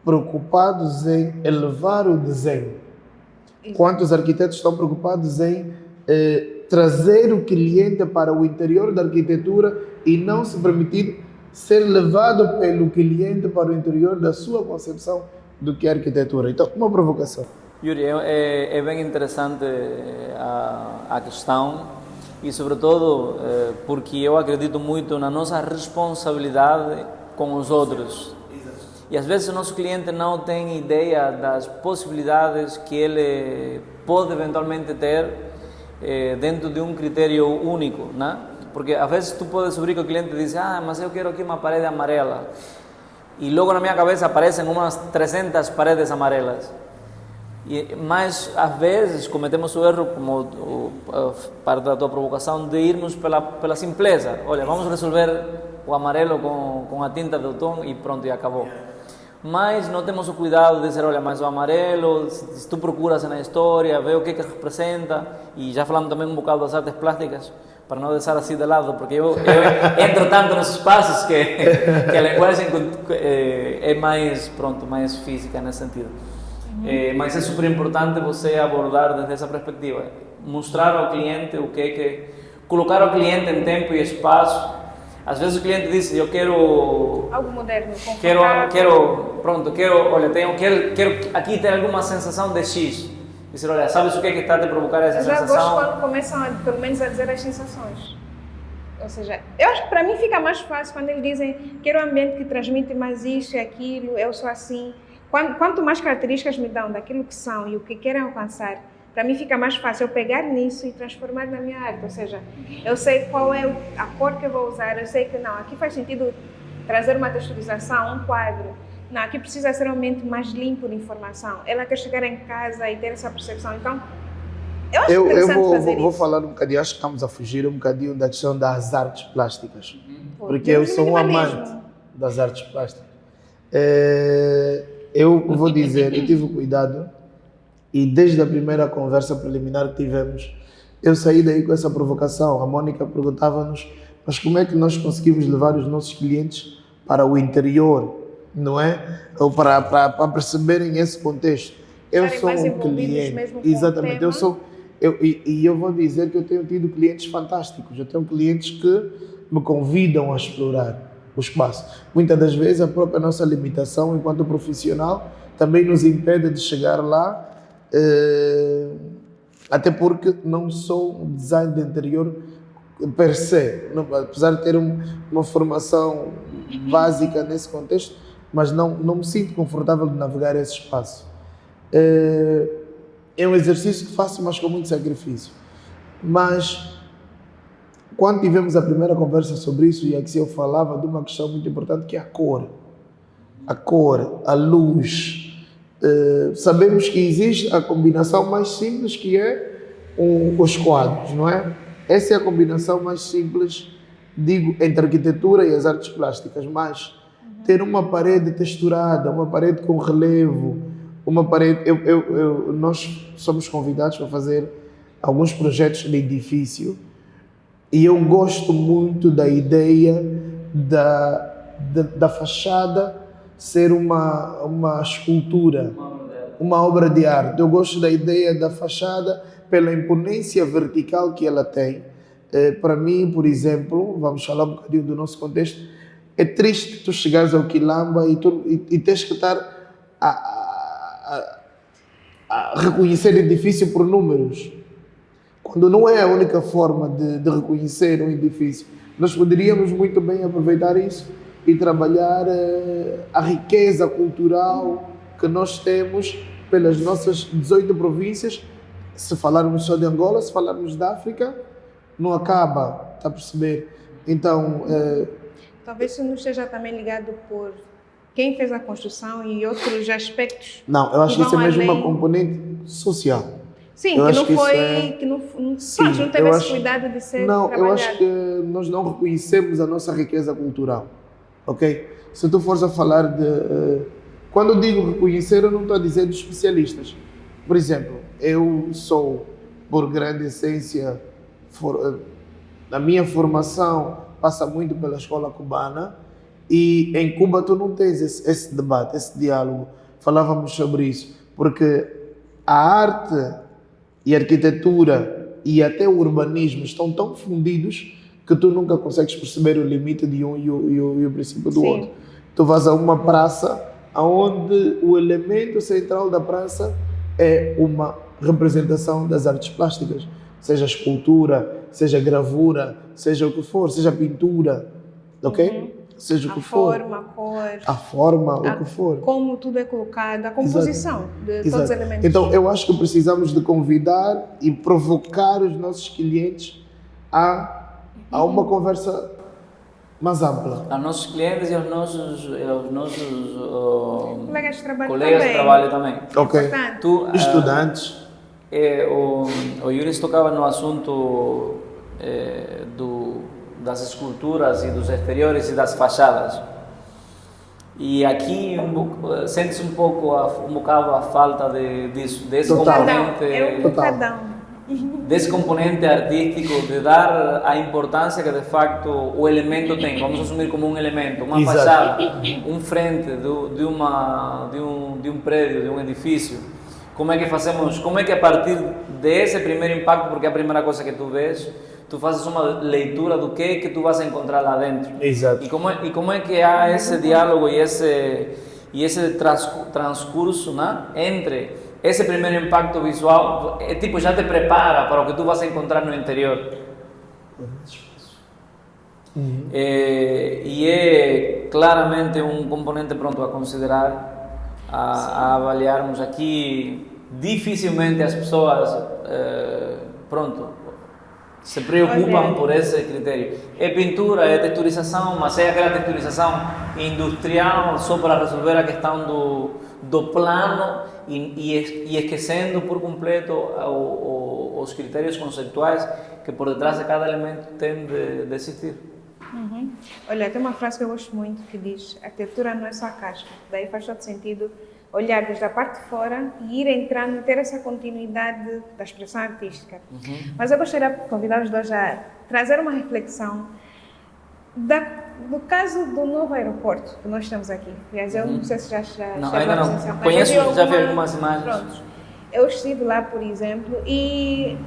preocupados em elevar o desenho? Quantos arquitetos estão preocupados em trazer o cliente para o interior da arquitetura e não se permitir ser levado pelo cliente para o interior da sua concepção do que é arquitetura? Então, uma provocação. Yuri, é bem interessante a questão e, sobretudo, porque eu acredito muito na nossa responsabilidade com os outros. E, às vezes, o nosso cliente não tem ideia das possibilidades que ele pode, eventualmente, ter dentro de um critério único, né? Porque, às vezes, tu podes subir que o cliente diz, mas eu quero aqui uma parede amarela. E, logo, na minha cabeça, aparecem umas 300 paredes amarelas. Mas, às vezes, cometemos o erro, como parte da tua provocação, de irmos pela simpleza. Olha, vamos resolver o amarelo com a tinta do tom e pronto, e acabou. Mas não temos o cuidado de dizer, olha, mas o amarelo, se tu procuras na história, vê o que representa, e já falamos também um bocado das artes plásticas, para não deixar assim de lado, porque eu entro tanto nos espaços que a linguagem é mais física nesse sentido. Mas é super importante você abordar desde essa perspectiva, mostrar ao cliente o que é que... Colocar o cliente em tempo e espaço. Às vezes o cliente diz, eu quero... Algo moderno, quero confortável. quero aqui ter alguma sensação de X. Dizer, olha, sabes o que é que está a te provocar essa Já sensação? gosto quando começam, pelo menos, a dizer as sensações. Ou seja, eu acho que para mim fica mais fácil quando eles dizem, quero um ambiente que transmite mais isso e aquilo, eu sou assim. Quanto mais características me dão daquilo que são e o que querem alcançar, para mim fica mais fácil eu pegar nisso e transformar na minha arte. Ou seja, eu sei qual é a cor que eu vou usar, eu sei que não, aqui faz sentido trazer uma texturização, um quadro. Não, aqui precisa ser um ambiente mais limpo de informação. Ela quer chegar em casa e ter essa percepção. Então, eu acho interessante fazer vou isso. falar um bocadinho, acho que estamos a fugir um bocadinho da questão das artes plásticas. Porque Eu eu sou um amante das artes plásticas. Eu vou dizer, eu tive cuidado e desde a primeira conversa preliminar que tivemos, eu saí daí com essa provocação. A Mônica perguntava-nos, mas como é que nós conseguimos levar os nossos clientes para o interior, não é? Ou para perceberem esse contexto. Eu Estarem sou mais um envolvidos cliente, mesmo com o exatamente, tema. eu vou dizer que eu tenho tido clientes fantásticos, eu tenho clientes que me convidam a explorar o espaço. Muitas das vezes a própria nossa limitação enquanto profissional também nos impede de chegar lá, até porque não sou um design de interior per se, apesar de ter uma formação básica nesse contexto, mas não me sinto confortável de navegar esse espaço. É um exercício que faço, mas com muito sacrifício. Mas quando tivemos a primeira conversa sobre isso, e aqui eu falava de uma questão muito importante, que é a cor, a luz. Sabemos que existe a combinação mais simples, que é os quadros, não é? Essa é a combinação mais simples digo entre a arquitetura e as artes plásticas, mas ter uma parede texturada, uma parede com relevo, uma parede... nós somos convidados para fazer alguns projetos de edifício e eu gosto muito da ideia da fachada ser uma escultura, uma obra de arte. Eu gosto da ideia da fachada pela imponência vertical que ela tem. Para mim, por exemplo, vamos falar um bocadinho do nosso contexto, é triste tu chegares ao Quilamba e tens que estar a reconhecer edifício por números, quando não é a única forma de reconhecer um edifício. Nós poderíamos muito bem aproveitar isso e trabalhar a riqueza cultural que nós temos pelas nossas 18 províncias. Se falarmos só de Angola, se falarmos da África, não acaba, está a perceber? Então... Talvez isso não esteja também ligado por quem fez a construção e outros aspectos. Não, eu acho que isso é mesmo além... uma componente social. Sim, eu que não que foi... Que não teve esse cuidado de ser trabalhado. Eu acho que nós não reconhecemos a nossa riqueza cultural. Ok? Se tu fores a falar de... quando eu digo reconhecer, eu não estou a dizer dos especialistas. Por exemplo, eu sou, por grande essência, a minha formação passa muito pela escola cubana e em Cuba tu não tens esse debate, esse diálogo. Falávamos sobre isso, porque a arte e a arquitetura e até o urbanismo estão tão fundidos que tu nunca consegues perceber o limite de um e o princípio do outro. Tu vas a uma praça onde o elemento central da praça é uma representação das artes plásticas, seja escultura, seja gravura, seja o que for, seja pintura, ok? Seja o que for. A cor. A forma, o que for. Como tudo é colocado, a composição de todos os elementos. Então, eu acho que precisamos de convidar e provocar os nossos clientes a uma conversa mais ampla. Aos nossos clientes e aos nossos colegas de trabalho também. Ok. Estudantes. O Yuris tocava no assunto das esculturas e dos exteriores e das fachadas. E aqui sente-se um bocado a falta disso, desse componente artístico, de dar a importância que de facto o elemento tem. Vamos assumir como um elemento, uma fachada, frente de um prédio, de um edifício. Como é que fazemos? Como é que a partir desse primeiro impacto, porque é a primeira coisa que tu vês, tu fazes uma leitura do que tu vas encontrar lá dentro. Exato. E como é que há esse diálogo e esse transcurso, né, entre esse primeiro impacto visual, já te prepara para o que tu vas encontrar no interior. E é claramente um componente pronto a considerar, a avaliarmos aqui. Dificilmente as pessoas se preocupam por esse critério. É pintura, é texturização, mas é aquela texturização industrial só para resolver a questão do plano e esquecendo por completo os critérios conceituais que por detrás de cada elemento tem de existir. Olha, tem uma frase que eu gosto muito que diz: a arquitetura não é só a casca. Daí faz todo sentido olhar desde a parte de fora e ir entrando, ter essa continuidade da expressão artística. Mas eu gostaria de convidar os dois a trazer uma reflexão do caso do novo aeroporto que nós temos aqui. Aliás, eu não sei se já ainda não. Conheço, já vi algumas imagens. Pronto. Eu estive lá, por exemplo, e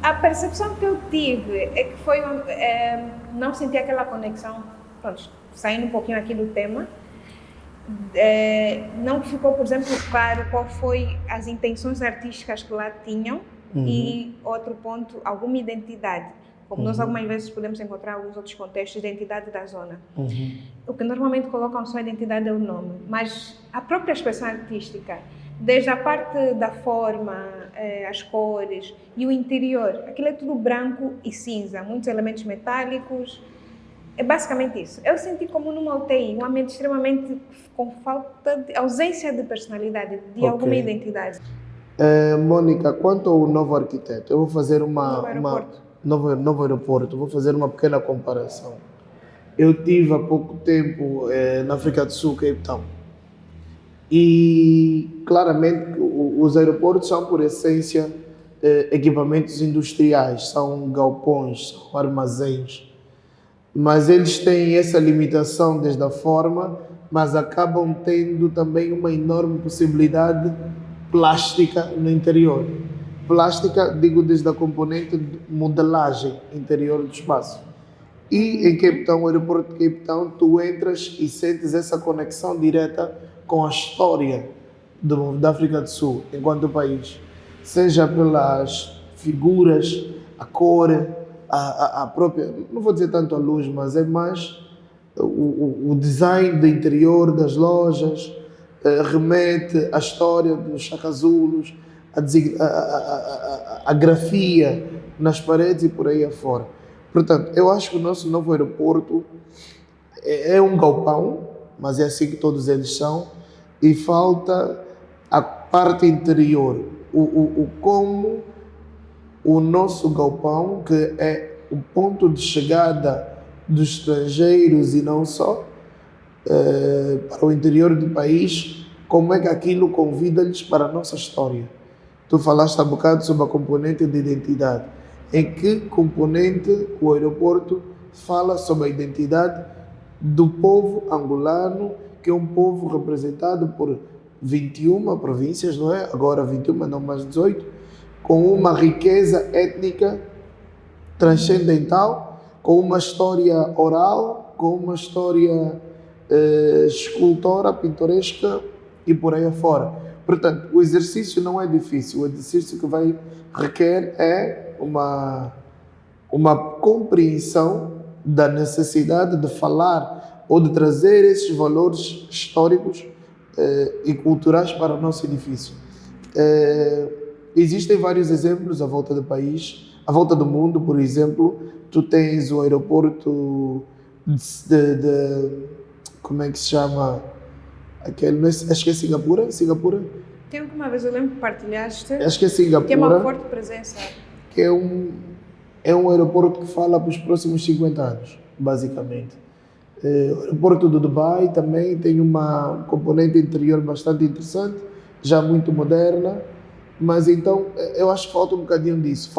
a percepção que eu tive é que foi não senti aquela conexão, pronto, saindo um pouquinho aqui do tema. Não ficou, por exemplo, claro qual foi as intenções artísticas que lá tinham e outro ponto, alguma identidade, como nós algumas vezes podemos encontrar alguns outros contextos de identidade da zona. O que normalmente colocam só a identidade é o nome, mas a própria expressão artística, desde a parte da forma, as cores e o interior, aquilo é tudo branco e cinza, muitos elementos metálicos. É basicamente isso. Eu senti como numa UTI, um ambiente extremamente com falta de ausência de personalidade, de alguma identidade. Mônica, quanto ao novo arquiteto, eu vou fazer novo aeroporto, vou fazer uma pequena comparação. Eu tive há pouco tempo na África do Sul, Cape Town, e claramente os aeroportos são, por essência, equipamentos industriais, são galpões, são armazéns, mas eles têm essa limitação desde a forma, mas acabam tendo também uma enorme possibilidade plástica no interior. Plástica, digo, desde a componente de modelagem interior do espaço. E em Cape Town, o aeroporto de Cape Town, tu entras e sentes essa conexão direta com a história da África do Sul, enquanto país. Seja pelas figuras, a cor, a própria, não vou dizer tanto a luz, mas é mais o design do interior das lojas, remete à história dos Shaka-Zulus, a grafia nas paredes e por aí afora. Portanto, eu acho que o nosso novo aeroporto é um galpão, mas é assim que todos eles são, e falta a parte interior, como o nosso galpão, que é o ponto de chegada dos estrangeiros e não só, para o interior do país, como é que aquilo convida-lhes para a nossa história. Tu falaste há bocado sobre a componente de identidade. Em que componente o aeroporto fala sobre a identidade do povo angolano, que é um povo representado por 21 províncias, não é? Agora 21, não mais 18, com uma riqueza étnica transcendental, com uma história oral, com uma história escultora, pintoresca e por aí afora. Portanto, o exercício não é difícil, o exercício que requer é uma compreensão da necessidade de falar ou de trazer esses valores históricos e culturais para o nosso edifício. Existem vários exemplos à volta do país, à volta do mundo. Por exemplo, tu tens o aeroporto como é que se chama? Acho que é Singapura? Tem alguma vez, eu lembro que partilhaste, acho que é Singapura, tem uma forte presença. Que é um aeroporto que fala para os próximos 50 anos, basicamente. O aeroporto do Dubai também tem uma componente interior bastante interessante, já muito moderna, mas então eu acho que falta um bocadinho disso.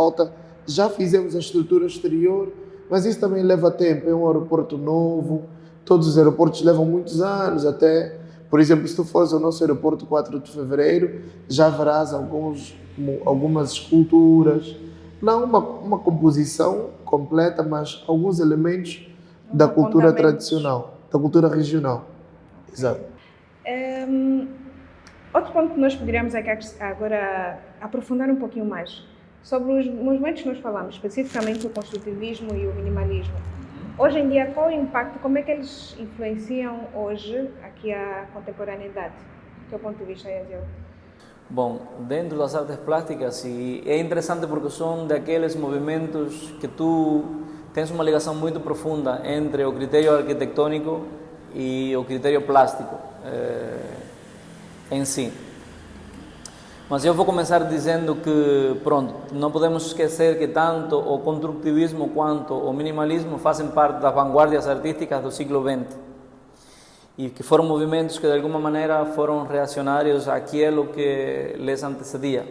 Já fizemos a estrutura exterior, mas isso também leva tempo. É um aeroporto novo, todos os aeroportos levam muitos anos até. Por exemplo, se tu fores ao nosso aeroporto 4 de Fevereiro, já verás algumas esculturas, não uma composição completa, mas alguns elementos da cultura tradicional, da cultura regional. Exato. Outro ponto que nós poderíamos agora aprofundar um pouquinho mais sobre os movimentos que nós falamos, especificamente o construtivismo e o minimalismo. Hoje em dia, qual o impacto, como é que eles influenciam hoje aqui a contemporaneidade? Do teu ponto de vista, Yaziel? Bom, dentro das artes plásticas, e é interessante porque são daqueles movimentos que tu tens uma ligação muito profunda entre o critério arquitetônico e o critério plástico em si. Mas eu vou começar dizendo que, pronto, não podemos esquecer que tanto o construtivismo quanto o minimalismo fazem parte das vanguardas artísticas do século XX e que foram movimentos que de alguma maneira foram reacionários àquilo que lhes antecedia.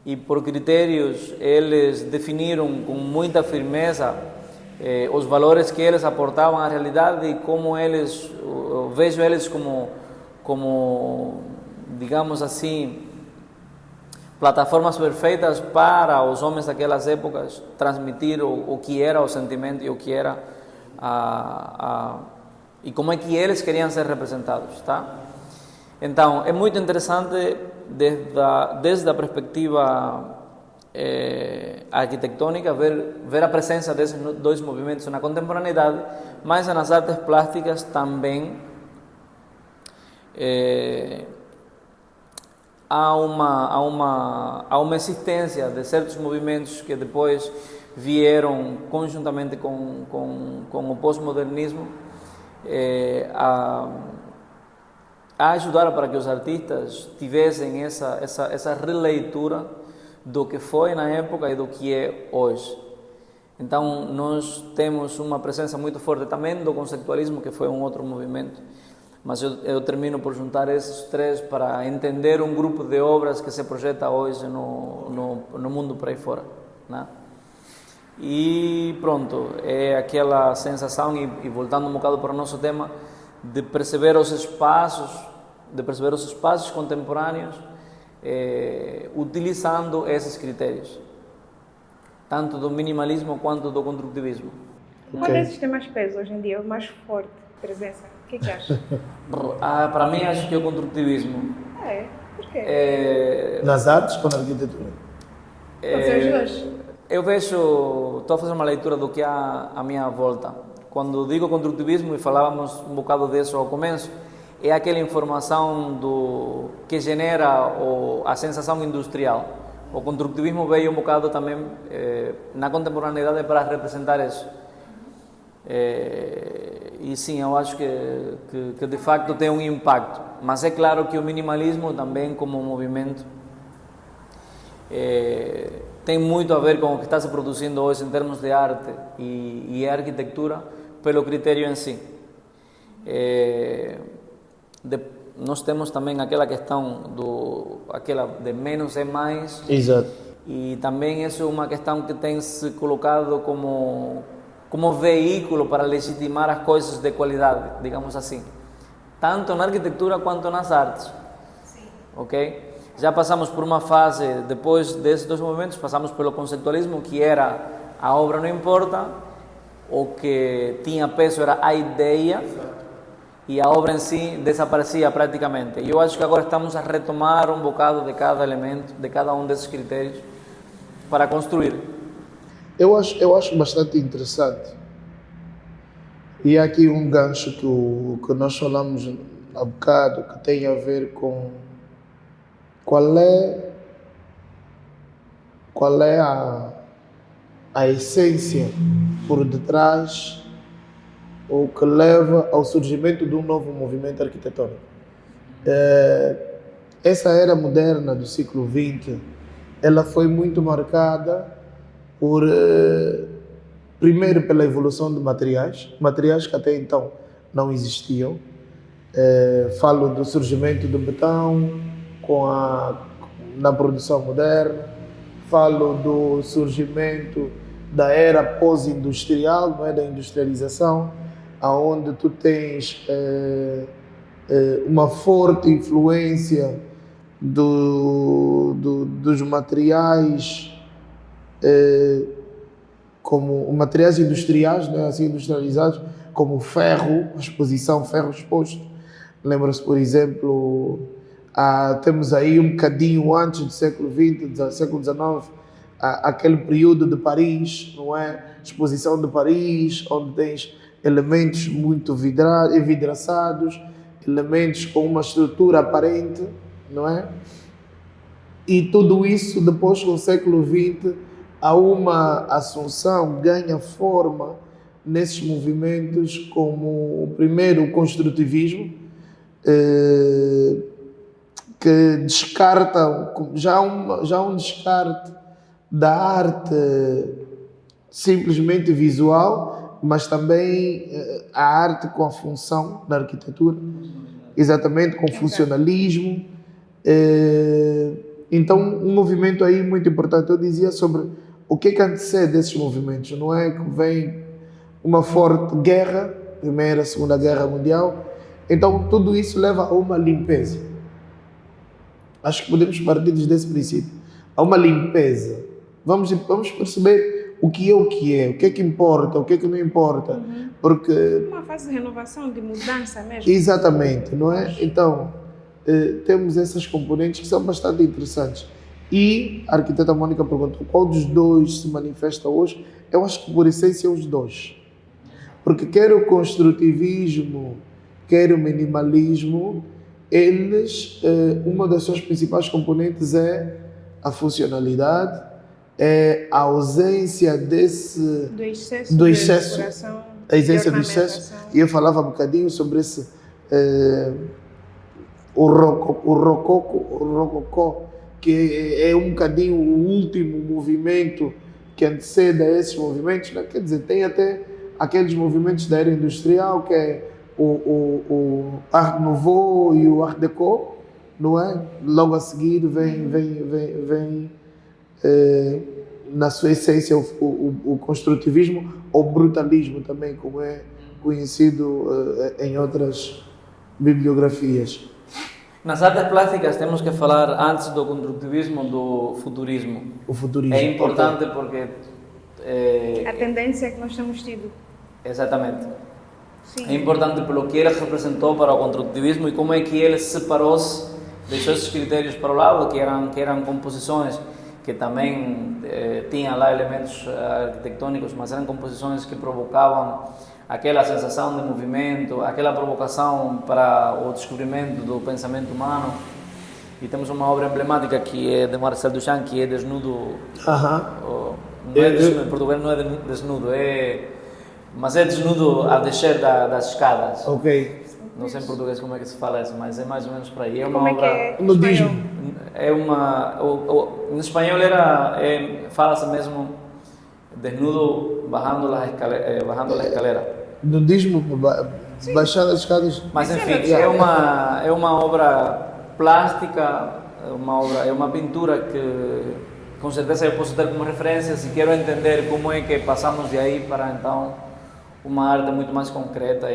E por critérios eles definiram com muita firmeza os valores que eles aportavam à realidade e como eles, eu vejo eles como digamos assim, plataformas perfeitas para os homens daquelas épocas transmitir o que era o sentimento e o que era e como é que eles queriam ser representados, tá? Então, é muito interessante desde a perspectiva arquitetônica ver a presença desses dois movimentos na contemporaneidade, mas nas artes plásticas também há uma existência de certos movimentos que depois vieram conjuntamente com o pós-modernismo a ajudar para que os artistas tivessem essa releitura do que foi na época e do que é hoje. Então, nós temos uma presença muito forte também do conceitualismo, que foi um outro movimento. Mas eu termino por juntar esses três para entender um grupo de obras que se projeta hoje no mundo por aí fora, né? E pronto, é aquela sensação, e voltando um bocado para o nosso tema, de perceber os espaços contemporâneos, utilizando esses critérios, tanto do minimalismo quanto do construtivismo. Qual desses tem mais peso hoje em dia, o mais forte presença? O que acha? Para mim, acho que é o construtivismo. Por quê? Nas artes ou na arquitetura? Pode ser os dois. Eu vejo, estou a fazer uma leitura do que há à minha volta. Quando digo construtivismo, e falávamos um bocado disso ao começo, é aquela informação que genera a sensação industrial. O construtivismo veio um bocado também na contemporaneidade para representar isso. E sim, eu acho que de facto tem um impacto. Mas é claro que o minimalismo também, como movimento, tem muito a ver com o que está se produzindo hoje em termos de arte e arquitetura, pelo critério em si. Nós temos também aquela questão aquela de menos é mais. Exato. E também isso é uma questão que tem se colocado como veículo para legitimar as coisas de qualidade, digamos assim, tanto na arquitetura quanto nas artes. Sim. Ok? Já passamos por uma fase, depois desses dois movimentos, passamos pelo conceitualismo, que era a obra não importa, o que tinha peso era a ideia, e a obra em si desaparecia praticamente. E eu acho que agora estamos a retomar um bocado de cada elemento, de cada um desses critérios, para construir. Eu acho bastante interessante. E há aqui um gancho que nós falamos há bocado, que tem a ver com qual é a essência por detrás, o que leva ao surgimento de um novo movimento arquitetônico. Essa era moderna do século XX, ela foi muito marcada primeiro pela evolução de materiais que até então não existiam. Falo do surgimento do betão na produção moderna, falo do surgimento da era pós-industrial, não é, da industrialização, aonde tu tens uma forte influência dos materiais, como materiais industriais, né, assim, industrializados, como o ferro, a exposição ferro exposto. Lembra-se, por exemplo, temos aí um bocadinho antes do século XX, do século XIX, aquele período de Paris, não é? Exposição de Paris, onde tens elementos muito envidraçados, elementos com uma estrutura aparente, não é? E tudo isso, depois, no século XX, há uma assunção, ganha forma nesses movimentos, como, primeiro, o construtivismo, que descarta, já um descarte da arte simplesmente visual, mas também a arte com a função da arquitetura, exatamente, com funcionalismo. Então, um movimento aí muito importante. Eu dizia sobre o que antecede esses movimentos, não é? Que vem uma forte guerra, Primeira, Segunda Guerra Mundial. Então, tudo isso leva a uma limpeza. Acho que podemos partir desse princípio. A uma limpeza. Vamos perceber o que é que importa, o que não importa. Porque... uma fase de renovação, de mudança mesmo. Exatamente, não é? Então, temos essas componentes que são bastante interessantes. E a arquiteta Mônica perguntou qual dos dois se manifesta hoje. Eu acho que, por essência, os dois. Porque quer o construtivismo, quer o minimalismo, eles, uma das suas principais componentes é a funcionalidade, é a ausência do excesso, a ausência do excesso. E eu falava um bocadinho sobre esse, o rococó, que é um bocadinho o último movimento que antecede a esses movimentos, né? Quer dizer, tem até aqueles movimentos da era industrial, que é o Art Nouveau e o Art Deco, não é? Logo a seguir vem na sua essência o construtivismo ou brutalismo também, como é conhecido em outras bibliografias. Nas artes plásticas temos que falar antes do construtivismo do futurismo. O futurismo. É importante porque... A tendência que nós temos tido. Exatamente. Sim. É importante pelo que ele representou para o construtivismo e como é que ele separou-se, deixou esses critérios para o lado, que eram composições que também tinham lá elementos arquitetônicos, mas eram composições que provocavam aquela sensação de movimento, aquela provocação para o descobrimento do pensamento humano. E temos uma obra emblemática que é de Marcel Duchamp, que é Desnudo. Em português não é desnudo, mas é desnudo a descer das escadas. Ok. Não sei em português como é que se fala isso, mas é mais ou menos por aí. É uma Como obra... é que é? Nudismo. É uma... em espanhol fala-se mesmo desnudo bajando a escalera. Nudismo, baixando as escadas. Mas enfim, é uma obra plástica, é uma pintura que com certeza eu posso ter como referência se quero entender como é que passamos de aí para então uma arte muito mais concreta.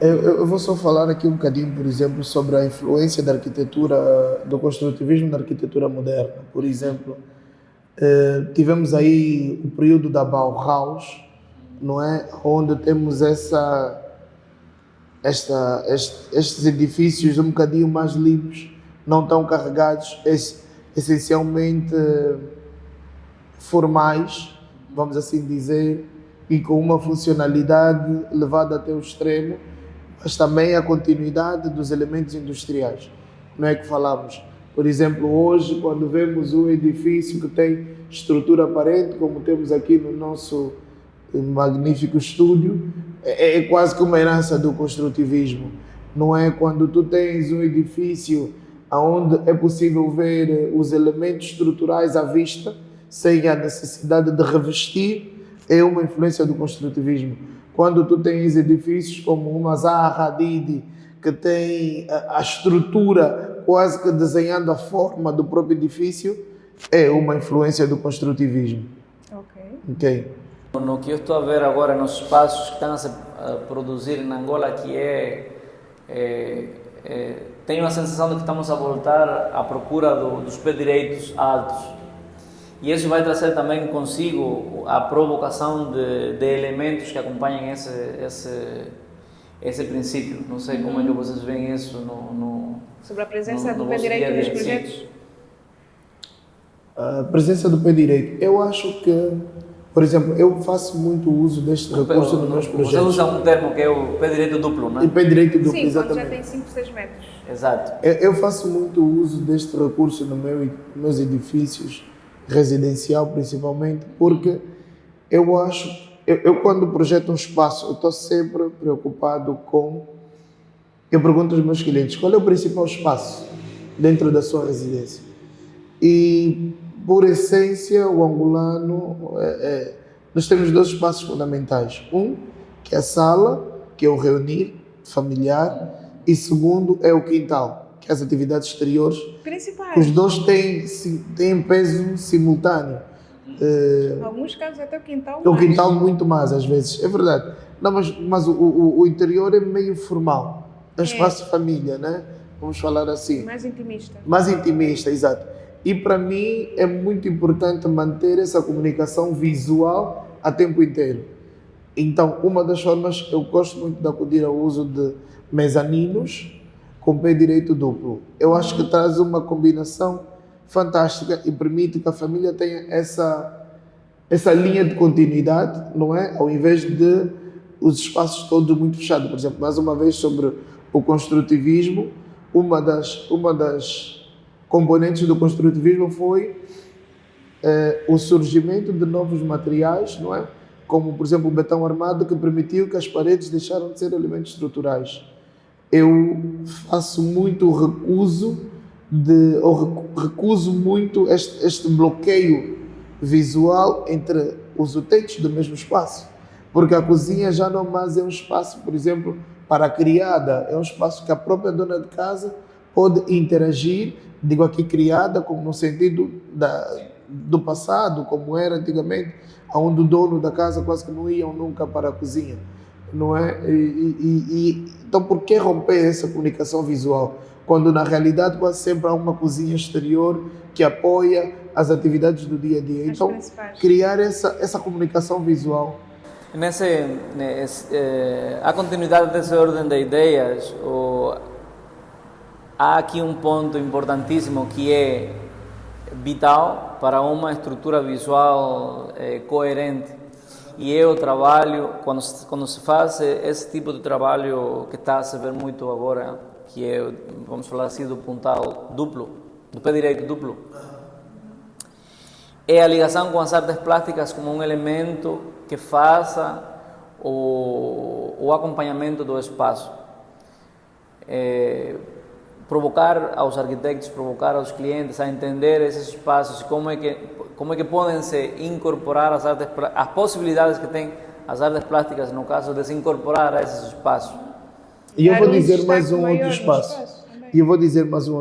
Eu vou só falar aqui um bocadinho, por exemplo, sobre a influência da arquitetura, do construtivismo na arquitetura moderna. Por exemplo, tivemos aí o período da Bauhaus, não é? Onde temos estes edifícios um bocadinho mais limpos, não tão carregados, essencialmente formais, vamos assim dizer, e com uma funcionalidade levada até o extremo, mas também a continuidade dos elementos industriais. Não é que falamos? Por exemplo, hoje, quando vemos um edifício que tem estrutura aparente, como temos aqui no nosso magnífico estúdio, é quase que uma herança do construtivismo. Não é? Quando tu tens um edifício onde é possível ver os elementos estruturais à vista, sem a necessidade de revestir, é uma influência do construtivismo. Quando tu tens edifícios como uma Zaha Hadid, que tem a estrutura quase que desenhando a forma do próprio edifício, é uma influência do construtivismo. Ok. No que eu estou a ver agora nos espaços que estão a se produzir em Angola, que tenho a sensação de que estamos a voltar à procura dos pés direitos altos. E isso vai trazer também consigo a provocação de elementos que acompanhem esse princípio. Não sei como é que vocês veem isso sobre a presença do pé direito nos projetos. A presença do pé direito. Eu acho que, por exemplo, eu faço muito uso deste recurso nos meus projetos. Você usa um termo que é o pé direito duplo, não é? O pé direito duplo, sim, exatamente. já tem 5, 6 metros. Exato. Eu faço muito uso deste recurso nos meus edifícios, residencial principalmente, porque eu acho, eu quando projeto um espaço, eu estou sempre preocupado com, eu pergunto aos meus clientes, qual é o principal espaço dentro da sua residência? E, por essência, o angolano, nós temos 2 espaços fundamentais. Um, que é a sala, que é o reunir familiar, e segundo é o quintal, que é as atividades exteriores. Principais. Os 2 têm peso simultâneo. Em alguns casos até o quintal. O quintal muito mais, às vezes, é verdade. Não, mas o interior é meio formal. É um espaço de família, né? Vamos falar assim. Mais intimista. Mais intimista, exato. E para mim é muito importante manter essa comunicação visual a tempo inteiro. Então, uma das formas, eu gosto muito de acudir ao uso de mezaninos com pé direito duplo. Eu acho que traz uma combinação fantástica e permite que a família tenha essa linha de continuidade, não é? Ao invés de os espaços todos muito fechados. Por exemplo, mais uma vez sobre o construtivismo, uma das componentes do construtivismo foi o surgimento de novos materiais, não é? Como, por exemplo, o betão armado, que permitiu que as paredes deixaram de ser elementos estruturais. Eu faço muito recuso muito este bloqueio visual entre os utentes do mesmo espaço. Porque a cozinha já não mais é um espaço, por exemplo, para a criada, é um espaço que a própria dona de casa pode interagir, digo aqui criada, como no sentido do passado, como era antigamente, onde o dono da casa quase que não iam nunca para a cozinha, não é? Então, por que romper essa comunicação visual? Quando na realidade quase sempre há uma cozinha exterior que apoia as atividades do dia a dia. Então, criar essa comunicação visual. A continuidade dessa ordem de ideias, há aqui um ponto importantíssimo que é vital para uma estrutura visual coerente, e é o trabalho, quando se faz esse tipo de trabalho que está a se ver muito agora, que é, vamos falar assim, do puntal duplo, do pé direito duplo, é a ligação com as artes plásticas como um elemento que faça o acompanhamento do espaço. Provocar aos arquitetos, provocar aos clientes a entender esses espaços, como é que podem se incorporar as possibilidades que têm as artes plásticas, no caso de se incorporar a esses espaços. E eu vou dizer mais um outro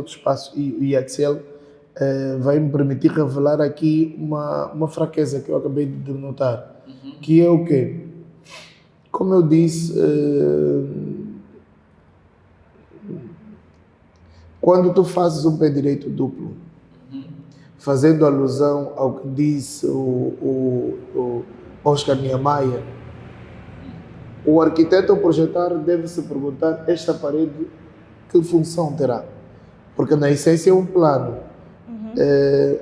espaço. E a Axel vai me permitir revelar aqui uma fraqueza que eu acabei de notar, que é o quê? Como eu disse, quando tu fazes um pé direito duplo, fazendo alusão ao que disse o Oscar Niemeyer, o arquiteto ao projetar deve se perguntar: esta parede, que função terá? Porque na essência é um plano.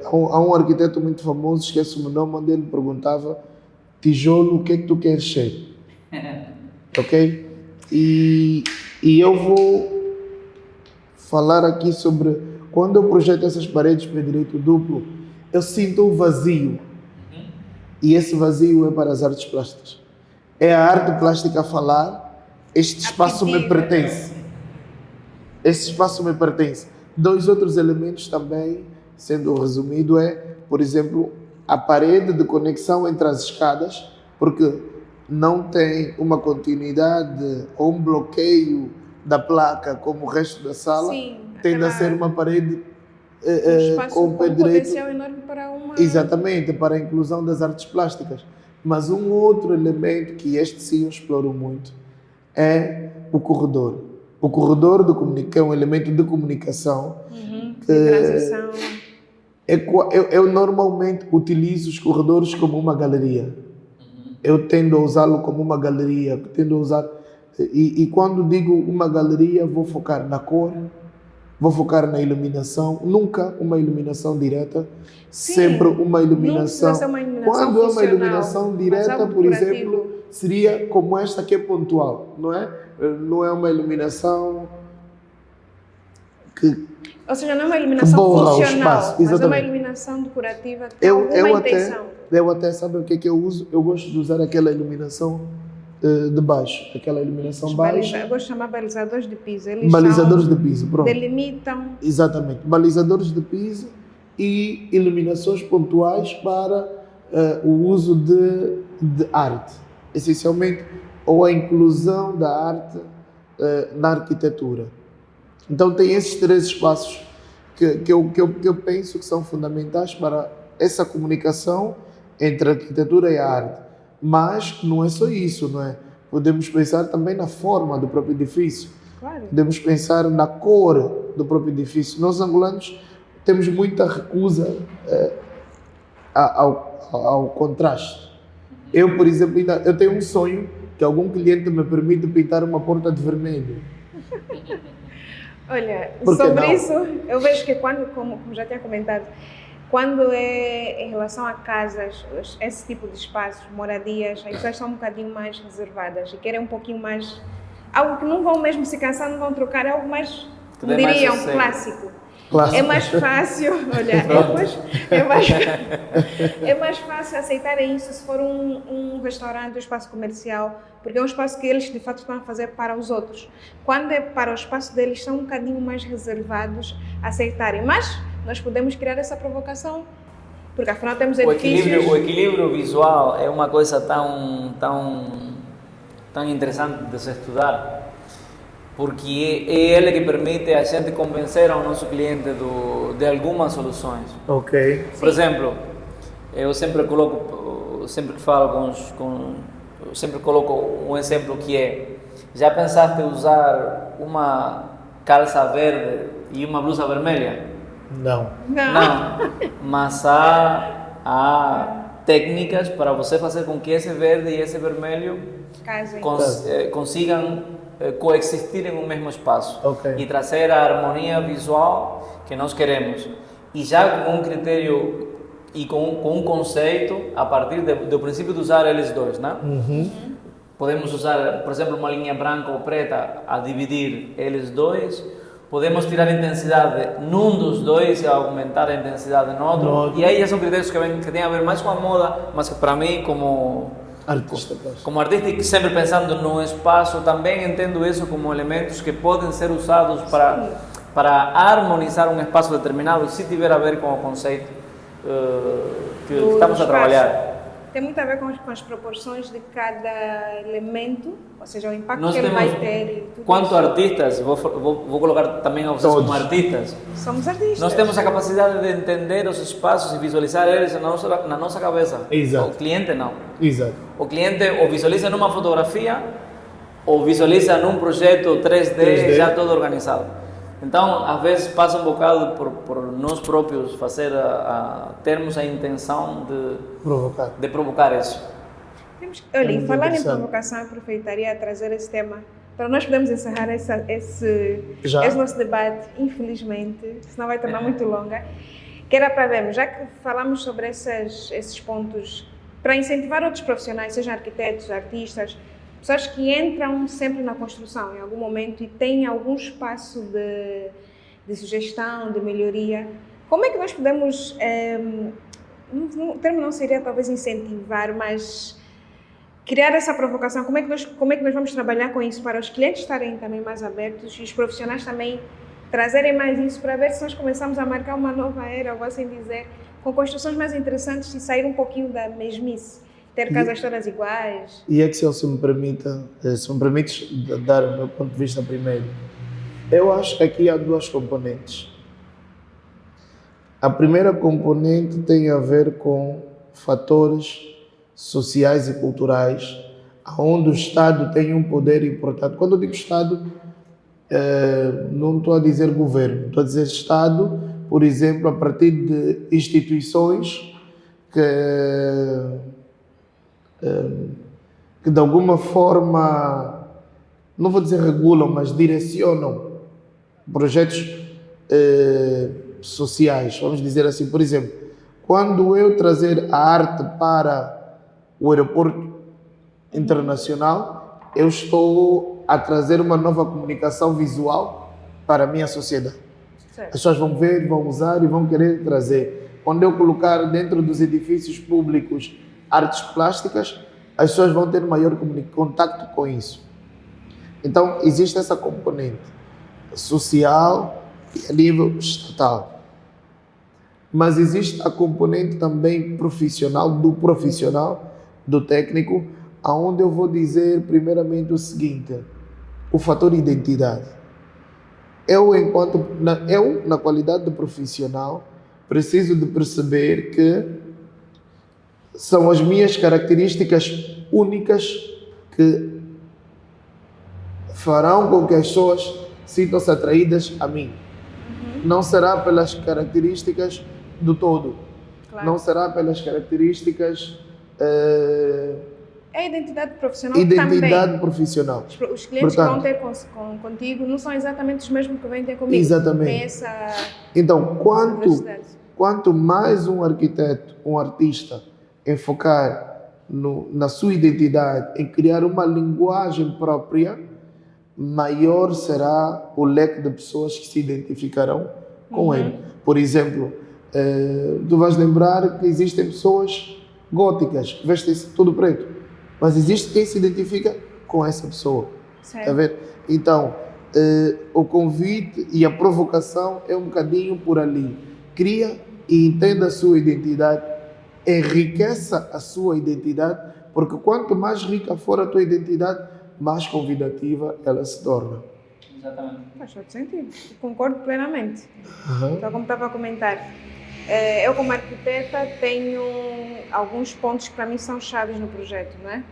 Há um arquiteto muito famoso, esqueço o nome, onde ele perguntava: tijolo, o que é que tu queres ser? Ok? E eu vou falar aqui sobre quando eu projeto essas paredes para direito duplo, eu sinto um vazio. E esse vazio é para as artes plásticas. É a arte plástica a falar: este espaço me pertence. Este espaço me pertence. Dois outros elementos também, sendo resumido, é, por exemplo, a parede de conexão entre as escadas, porque não tem uma continuidade ou um bloqueio da placa como o resto da sala. Sim, tende a ser uma parede com um pé direito. potencial enorme para uma... Exatamente, para a inclusão das artes plásticas. Mas um outro elemento que este sim eu exploro muito é o corredor. O corredor é um elemento de comunicação. De transição. Eu normalmente utilizo os corredores como uma galeria. Eu tendo a usá-lo como uma galeria, tendo a usar... E quando digo uma galeria, vou focar na cor, vou focar na iluminação, nunca uma iluminação direta, Sim, sempre uma iluminação. Quando é uma iluminação direta, por exemplo, seria como esta que é pontual, não é? Não é uma iluminação que... Ou seja, não é uma iluminação funcional, mas é uma Exatamente. iluminação decorativa que tem alguma intenção. Eu até, sabe o que é que eu uso? Eu gosto de usar aquela iluminação de baixo, aquela iluminação baixa. Eu gosto de chamar balizadores de piso. Eles Balizadores de piso, pronto. delimitam. Exatamente, balizadores de piso e iluminações pontuais para o uso de arte, essencialmente, ou a inclusão da arte na arquitetura. Então tem esses três espaços que eu penso que são fundamentais para essa comunicação entre a arquitetura e a arte. Mas não é só isso, não é? Podemos pensar também na forma do próprio edifício. Claro. Podemos pensar na cor do próprio edifício. Nós angolanos temos muita recusa ao contraste. Eu, por exemplo, eu tenho um sonho que algum cliente me permita pintar uma porta de vermelho. Olha, sobre isso, eu vejo que como já tinha comentado, quando é em relação a casas, esse tipo de espaços, moradias, as pessoas são um bocadinho mais reservadas e querem um pouquinho mais... Algo que não vão mesmo se cansar, não vão trocar, é algo mais, como diriam, clássico. É mais fácil, olha, é mais fácil aceitarem isso se for um restaurante, um espaço comercial, porque é um espaço que eles de fato estão a fazer para os outros. Quando é para o espaço deles, são um bocadinho mais reservados a aceitarem, mas nós podemos criar essa provocação Porque afinal temos O edifícios... equilíbrio visual é uma coisa tão interessante de se estudar, porque é ele que permite a gente convencer ao nosso cliente de algumas soluções. Ok. Por exemplo, eu sempre que falo sempre coloco um exemplo que é: já pensaste em usar uma calça verde e uma blusa vermelha? Não. Não, mas há técnicas para você fazer com que esse verde e esse vermelho Casem. consigam coexistir em um mesmo espaço, Ok. e trazer a harmonia visual que nós queremos, e já com um critério e com um conceito a partir do princípio de usar eles dois, né? Podemos usar, por exemplo, uma linha branca ou preta a dividir eles dois. Podemos tirar intensidade num dos dois e aumentar a intensidade no outro. E aí já são critérios que têm a ver mais com a moda, mas que para mim, como artista e que sempre pensando no espaço, também entendo isso como elementos que podem ser usados para harmonizar um espaço determinado, se tiver a ver com o conceito que estamos a trabalhar. Tem muito a ver com as proporções de cada elemento, ou seja, o impacto Nós que ele temos, vai ter. quanto artistas, vou colocar também a vocês como artistas. Somos artistas. Nós temos a capacidade de entender os espaços e visualizar eles na nossa cabeça. Exato. O cliente não. Exato. O cliente ou visualiza numa fotografia ou visualiza num projeto 3D já todo organizado. Então, às vezes passa um bocado por nós próprios termos a intenção de provocar isso. Olha, e falar em provocação, eu aproveitaria a trazer esse tema para nós podermos encerrar esse nosso debate, infelizmente, senão vai tornar muito longa. Que era para vermos, já que falamos sobre esses pontos, para incentivar outros profissionais, sejam arquitetos, artistas, pessoas que entram sempre na construção em algum momento e têm algum espaço de sugestão, de melhoria. Como é que nós podemos, o termo não seria talvez incentivar, mas criar essa provocação? Como é que nós vamos trabalhar com isso para os clientes estarem também mais abertos e os profissionais também trazerem mais isso, para ver se nós começamos a marcar uma nova era, ou assim dizer, com construções mais interessantes e sair um pouquinho da mesmice? Ter casas todas iguais. E Axel, se me permites dar o meu ponto de vista primeiro, eu acho que aqui há duas componentes. A primeira componente tem a ver com fatores sociais e culturais, onde o Estado tem um poder importante. Quando eu digo Estado, não estou a dizer governo, estou a dizer Estado, por exemplo, a partir de instituições que de alguma forma, não vou dizer regulam, mas direcionam projetos sociais, vamos dizer assim. Por exemplo, quando eu trazer a arte para o aeroporto internacional, eu estou a trazer uma nova comunicação visual para a minha sociedade. Certo. As pessoas vão ver, vão usar e vão querer trazer. Quando eu colocar dentro dos edifícios públicos artes plásticas, as pessoas vão ter maior contato com isso. Então, existe essa componente social e a nível estatal. Mas existe a componente também profissional, do técnico, aonde eu vou dizer primeiramente o seguinte: o fator identidade. Eu, na qualidade de profissional, preciso de perceber que são as minhas características únicas que farão com que as pessoas sintam-se atraídas a mim. Não será pelas características do todo. Claro. Não será pelas características... É a identidade profissional identidade também. Profissional. Os clientes que vão ter contigo não são exatamente os mesmos que vêm ter comigo. Exatamente. Tem essa... Então, quanto mais um arquiteto, um artista, enfocar na sua identidade, em criar uma linguagem própria, maior será o leque de pessoas que se identificarão com ele. Por exemplo, tu vais lembrar que existem pessoas góticas, que vestem-se tudo preto, mas existe quem se identifica com essa pessoa. Certo. Tá vendo? Então, o convite e a provocação é um bocadinho por ali. Cria e entenda a sua identidade enriqueça a sua identidade, porque quanto mais rica for a tua identidade, mais convidativa ela se torna. Exatamente. Faz todo sentido. Concordo plenamente. Uhum. Então, como estava a comentar, eu como arquiteta tenho alguns pontos que para mim são chaves no projeto, não é?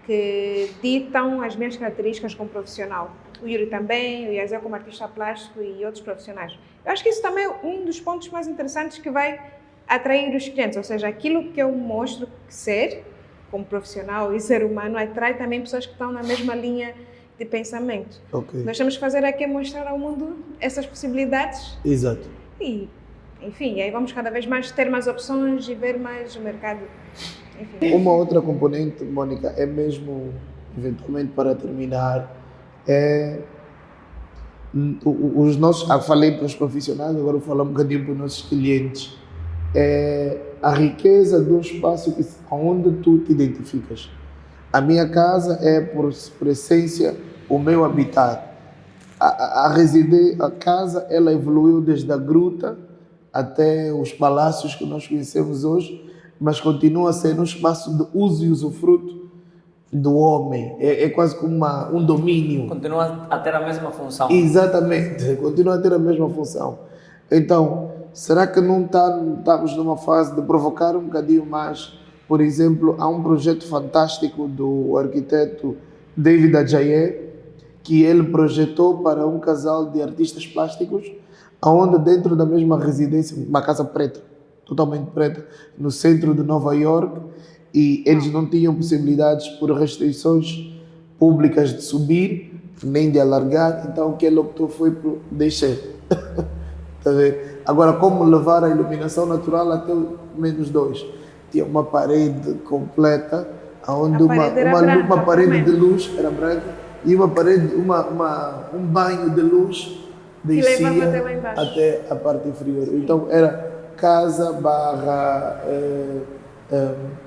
Que ditam as minhas características como profissional. O Yuri também, o Yazel como artista plástico e outros profissionais. Eu acho que isso também é um dos pontos mais interessantes que vai atrair os clientes, ou seja, aquilo que eu mostro ser como profissional e ser humano atrai também pessoas que estão na mesma linha de pensamento. Ok. Nós temos que fazer aqui é mostrar ao mundo essas possibilidades Exato. e, enfim, aí vamos cada vez mais ter mais opções e ver mais o mercado. Enfim. Uma outra componente, Mônica, é mesmo, eventualmente para terminar, os nossos, falei para os profissionais, agora vou falar um bocadinho para os nossos clientes, a riqueza do espaço onde tu te identificas. A minha casa é, por essência, o meu habitat. A casa, ela evoluiu desde a gruta até os palácios que nós conhecemos hoje, mas continua a ser um espaço de uso e usufruto do homem. É quase como um domínio. Continua a ter a mesma função. Exatamente, continua a ter a mesma função. Então, será que não estamos numa fase de provocar um bocadinho mais? Por exemplo, há um projeto fantástico do arquiteto David Adjaye, que ele projetou para um casal de artistas plásticos, onde dentro da mesma residência, uma casa preta, totalmente preta, no centro de Nova York, e eles não tinham possibilidades por restrições públicas de subir, nem de alargar, então o que ele optou foi por descer. Tá vendo? Agora, como levar a iluminação natural até o -2? Tinha uma parede completa, onde uma parede de luz era branca e uma parede, um banho de luz descia até a parte inferior. Então era casa barra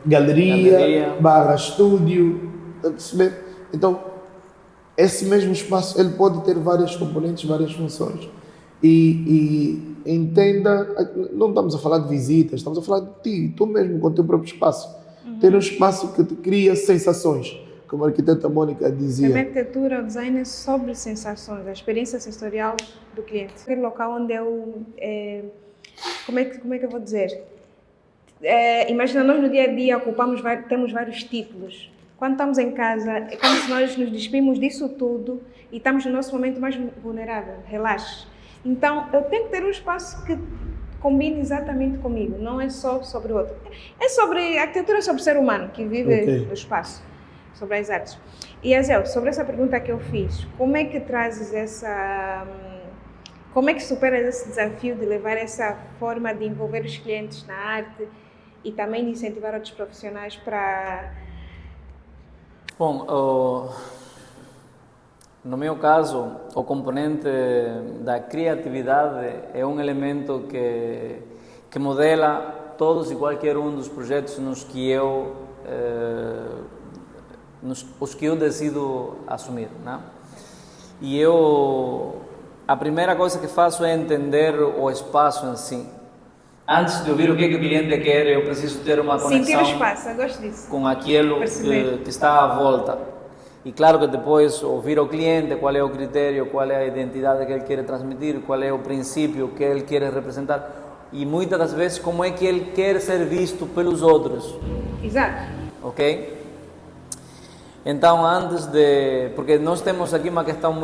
galeria barra estúdio, está a perceber? Então esse mesmo espaço ele pode ter várias componentes, várias funções e entenda, não estamos a falar de visitas, estamos a falar de ti, tu mesmo com o teu próprio espaço. Ter um espaço que te cria sensações, como a arquiteta Mônica dizia. A minha arquitetura, o design é sobre sensações, a experiência sensorial do cliente. Aquele local onde eu, como é que eu vou dizer? Imagina, nós no dia a dia temos vários títulos. Quando estamos em casa, é como se nós nos despimos disso tudo e estamos no nosso momento mais vulnerável, relaxe. Então, eu tenho que ter um espaço que combine exatamente comigo, não é só sobre o outro. A arquitetura é sobre o ser humano que vive no espaço, sobre as artes. E, Azel, sobre essa pergunta que eu fiz, como é que trazes como é que superas esse desafio de levar essa forma de envolver os clientes na arte e também de incentivar outros profissionais para... Bom, no meu caso, o componente da criatividade é um elemento que modela todos e qualquer um dos projetos nos que eu decido assumir, né? E a primeira coisa que faço é entender o espaço em si. Antes de ouvir o que o cliente quer, eu preciso ter uma conexão sentir o espaço, eu gosto disso. Com aquilo que está à volta. E claro que depois ouvir o cliente, qual é o critério, qual é a identidade que ele quer transmitir, qual é o princípio que ele quer representar e muitas das vezes como é que ele quer ser visto pelos outros. Exato. Ok? Então, porque nós temos aqui uma questão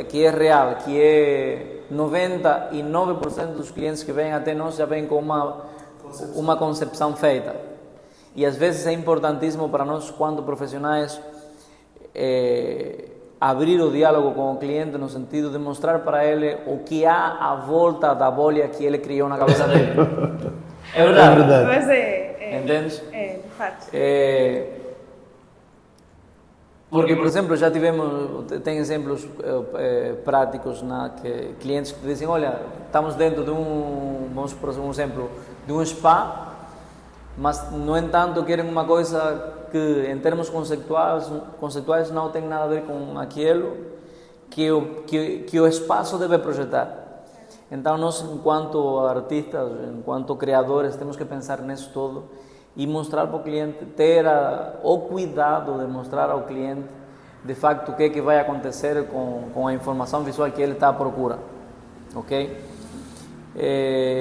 que é real, que é 99% dos clientes que vêm até nós já vêm com uma concepção feita. E às vezes é importantíssimo para nós, quando profissionais, abrir o diálogo com o cliente no sentido de mostrar para ele o que há à volta da bolha que ele criou na cabeça dele. É verdade. Mas Entendes? De fato. Porque, por exemplo, tem exemplos práticos, que clientes que dizem, olha, estamos dentro de vamos por um exemplo, de um spa, mas, no entanto, querem uma coisa que, em termos conceituais não tem nada a ver com aquilo que o espaço deve projetar. Então, nós, enquanto artistas, enquanto criadores, temos que pensar nisso todo e mostrar para o cliente, ter o cuidado de mostrar ao cliente de facto o que é que vai acontecer com a informação visual que ele está à procura, ok?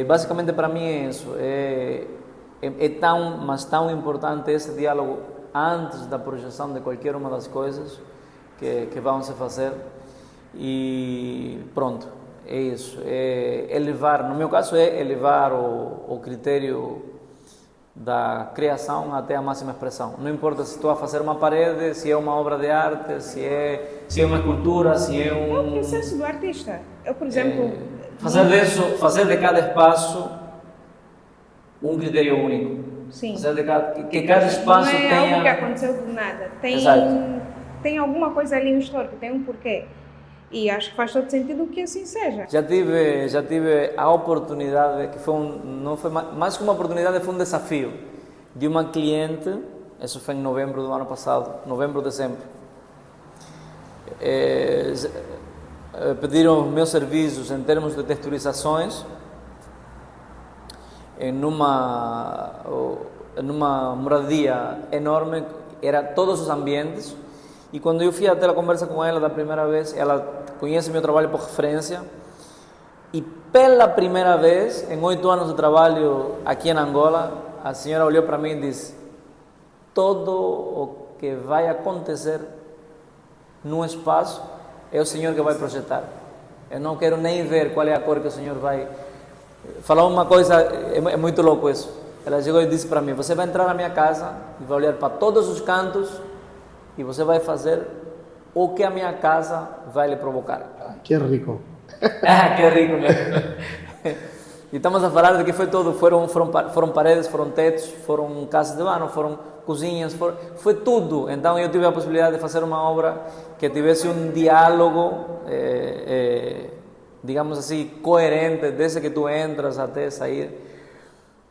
Basicamente para mim é isso, mas tão importante esse diálogo antes da projeção de qualquer uma das coisas que vão se fazer. E pronto, é isso, no meu caso é elevar o critério da criação até a máxima expressão. Não importa se estou a fazer uma parede, se é uma obra de arte, se é uma escultura, se é um... É o processo do artista. Eu, por exemplo... Fazer de cada espaço um critério único. Sim. Que cada espaço não é tenha... algo que aconteceu do nada. Tem alguma coisa ali, um histórico, tem um porquê. E acho que faz todo sentido que assim seja. Já tive a oportunidade, que não foi mais que uma oportunidade, foi um desafio, de uma cliente, isso foi em novembro do ano passado, novembro, dezembro. Pediram os meus serviços em termos de texturizações numa moradia enorme, era todos os ambientes. E quando eu fui até a conversa com ela da primeira vez, ela conhece meu trabalho por referência, e pela primeira vez, em 8 anos de trabalho aqui em Angola, a senhora olhou para mim e disse: todo o que vai acontecer num espaço é o senhor que vai projetar. Eu não quero nem ver qual é a cor que o senhor vai... Falar uma coisa, é muito louco isso. Ela chegou e disse para mim: você vai entrar na minha casa e vai olhar para todos os cantos e você vai fazer o que a minha casa vai lhe provocar. Que rico. Que rico mesmo. E estamos a falar de que foi tudo, foram paredes, foram tetos, foram casas de banho, foram cozinhas, foi tudo. Então eu tive a possibilidade de fazer uma obra que tivesse um diálogo, digamos assim, coerente, desde que tu entras até sair.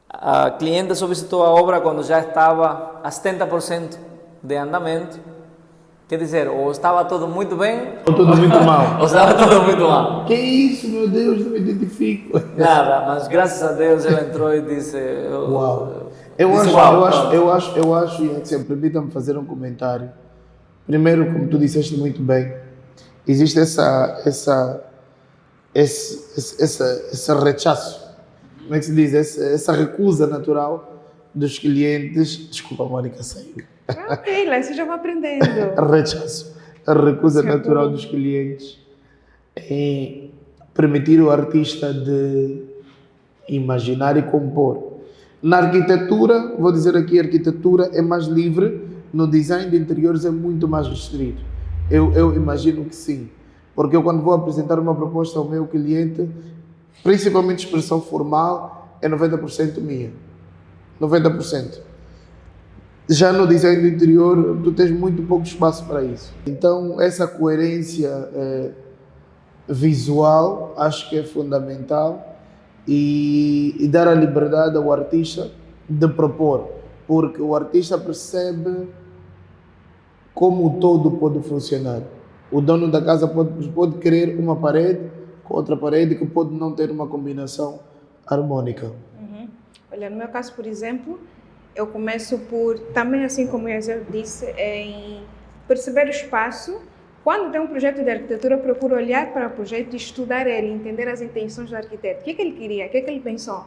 A cliente só visitou a obra quando já estava a 70% de andamento. Quer dizer, ou estava tudo muito bem, ou tudo muito mal. Ou estava tudo muito mal. Que isso, meu Deus, não me identifico. Nada, mas graças a Deus ele entrou e disse... Uau. Eu acho, e assim, permita-me fazer um comentário. Primeiro, como tu disseste muito bem, existe esse rechaço, como é que se diz? Essa recusa natural dos clientes. Desculpa, Mônica, saiu. Ok, lá você já vai aprendendo. Rechaço. A recusa natural dos clientes em permitir o artista de imaginar e compor. Na arquitetura, vou dizer aqui, a arquitetura é mais livre, no design de interiores é muito mais restrito. Eu imagino que sim, porque eu quando vou apresentar uma proposta ao meu cliente, principalmente expressão formal, é 90% minha. 90%. Já no design do interior, tu tens muito pouco espaço para isso. Então, essa coerência visual, acho que é fundamental, e dar a liberdade ao artista de propor, porque o artista percebe como o todo pode funcionar. O dono da casa pode querer uma parede com outra parede que pode não ter uma combinação harmônica. Uhum. Olha, no meu caso, por exemplo, eu começo por, também assim como o Yaziel disse, em perceber o espaço. Quando tem um projeto de arquitetura, eu procuro olhar para o projeto e estudar ele, entender as intenções do arquiteto. O que é que ele queria? O que é que ele pensou?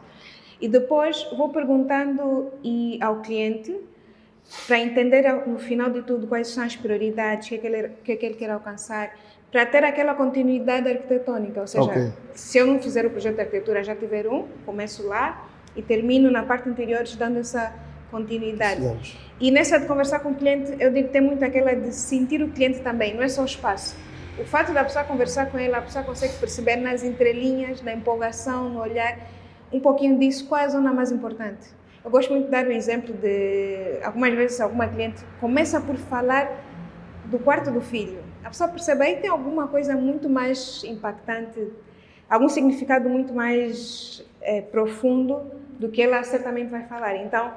E depois vou perguntando ao cliente para entender no final de tudo quais são as prioridades, o que é que ele quer alcançar, para ter aquela continuidade arquitetônica. Ou seja, se eu não fizer o projeto de arquitetura, já tiver começo lá e termino na parte interior dando essa continuidade. E nessa de conversar com o cliente, eu digo que tem muito aquela de sentir o cliente também, não é só o espaço. O fato da pessoa conversar com ele, a pessoa consegue perceber nas entrelinhas, na empolgação, no olhar, um pouquinho disso, qual é a zona mais importante. Eu gosto muito de dar o exemplo de, algumas vezes, alguma cliente começa por falar do quarto do filho. A pessoa percebe aí tem alguma coisa muito mais impactante, algum significado muito mais profundo do que ela certamente vai falar. Então,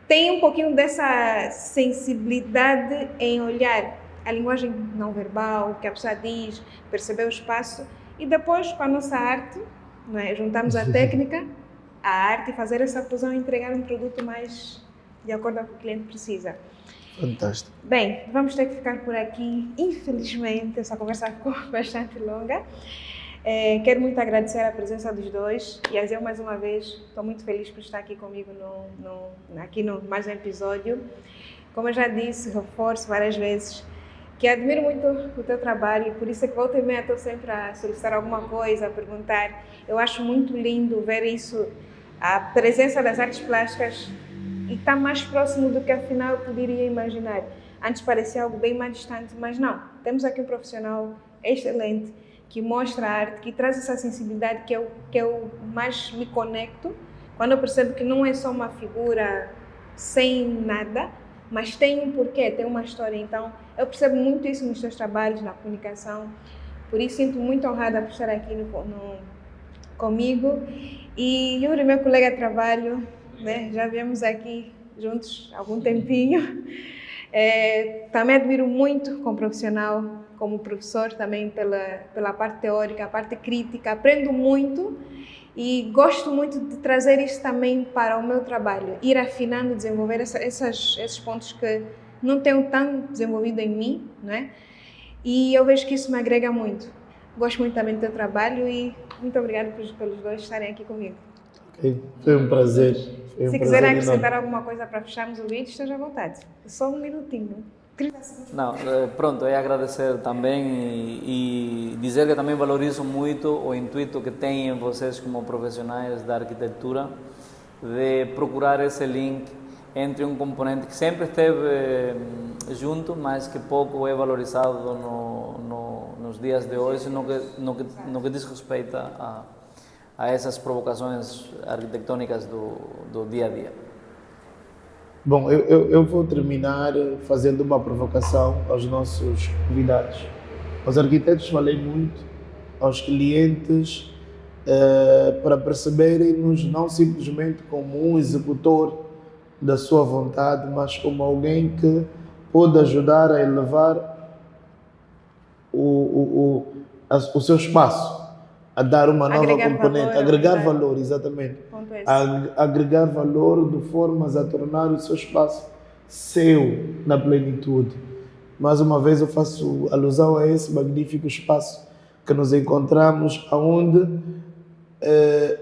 tem um pouquinho dessa sensibilidade em olhar a linguagem não verbal, o que a pessoa diz, perceber o espaço, e depois com a nossa arte, não é? Juntamos a técnica, a arte, e fazer essa fusão e entregar um produto mais de acordo com o que o cliente precisa. Fantástico. Bem, vamos ter que ficar por aqui, infelizmente, essa conversa ficou bastante longa. Quero muito agradecer a presença dos dois e eu mais uma vez estou muito feliz por estar aqui comigo aqui no mais um episódio. Como eu já disse, reforço várias vezes que admiro muito o teu trabalho e por isso é que volta e meia estou sempre a solicitar alguma coisa, a perguntar. Eu acho muito lindo ver isso, a presença das artes plásticas e está mais próximo do que afinal eu poderia imaginar. Antes parecia algo bem mais distante, mas não. Temos aqui um profissional excelente que mostra a arte, que traz essa sensibilidade que eu mais me conecto, quando eu percebo que não é só uma figura sem nada, mas tem um porquê, tem uma história. Então, eu percebo muito isso nos teus trabalhos, na comunicação. Por isso, sinto muito honrada por estar aqui comigo. E Yuri, meu colega de trabalho, né, já viemos aqui juntos há algum tempinho. Também admiro muito como profissional, como professor também pela parte teórica, a parte crítica, aprendo muito e gosto muito de trazer isso também para o meu trabalho, ir afinando, desenvolver esses pontos que não tenho tão desenvolvido em mim, né? E eu vejo que isso me agrega muito. Gosto muito também do teu trabalho e muito obrigada pelos dois estarem aqui comigo. Okay. Foi um prazer. Se quiserem acrescentar alguma coisa para fecharmos o vídeo, esteja à vontade. Só um minutinho. Não, pronto, é agradecer também e dizer que também valorizo muito o intuito que têm vocês como profissionais da arquitetura de procurar esse link entre um componente que sempre esteve junto, mas que pouco é valorizado nos dias de hoje no que diz respeito a essas provocações arquitetônicas do dia a dia. Bom, eu vou terminar fazendo uma provocação aos nossos convidados. Aos arquitetos falei muito, aos clientes, para perceberem-nos não simplesmente como um executor da sua vontade, mas como alguém que pode ajudar a elevar o seu espaço, a dar uma nova componente, agregar valor, exatamente. Agregar valor de formas a tornar o seu espaço seu na plenitude. Mais uma vez eu faço alusão a esse magnífico espaço que nos encontramos, onde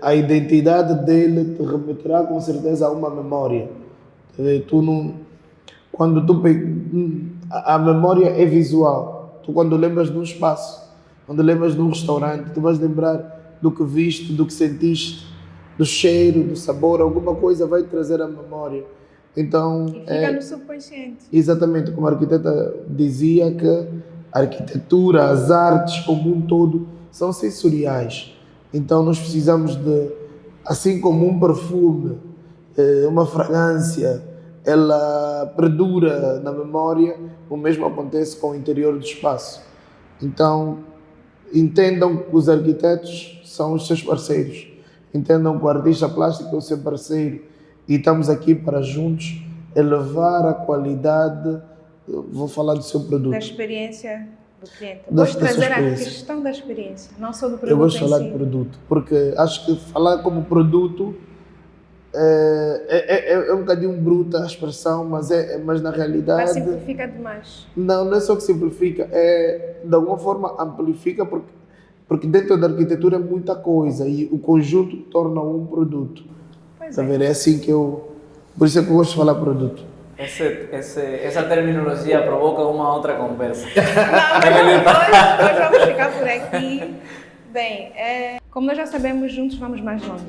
a identidade dele te remeterá com certeza a uma memória. A memória é visual. Tu quando lembras de um espaço, quando lembras de um restaurante, tu vais lembrar do que viste, do que sentiste, do cheiro, do sabor, alguma coisa vai trazer a memória. Então, e fica no subconsciente. Exatamente, como a arquiteta dizia, que a arquitetura, as artes como um todo, são sensoriais. Então nós precisamos de, assim como um perfume, uma fragrância, ela perdura na memória, o mesmo acontece com o interior do espaço. Então, entendam que os arquitetos são os seus parceiros. Entendam que o artista plástico é o seu parceiro. E estamos aqui para juntos elevar a qualidade, vou falar do seu produto. Da experiência do cliente. Gosto de trazer a questão da experiência, não só do produto. Eu gosto de falar de produto, porque acho que falar como produto é um bocadinho bruta a expressão, mas na realidade... Mas simplifica demais. Não é só que simplifica, de alguma forma amplifica, porque dentro da arquitetura é muita coisa e o conjunto torna um produto. Pois é. É assim que por isso é que eu gosto de falar produto. Essa terminologia provoca uma outra conversa. Não, hoje vamos ficar por aqui. Bem, como nós já sabemos, juntos vamos mais longe.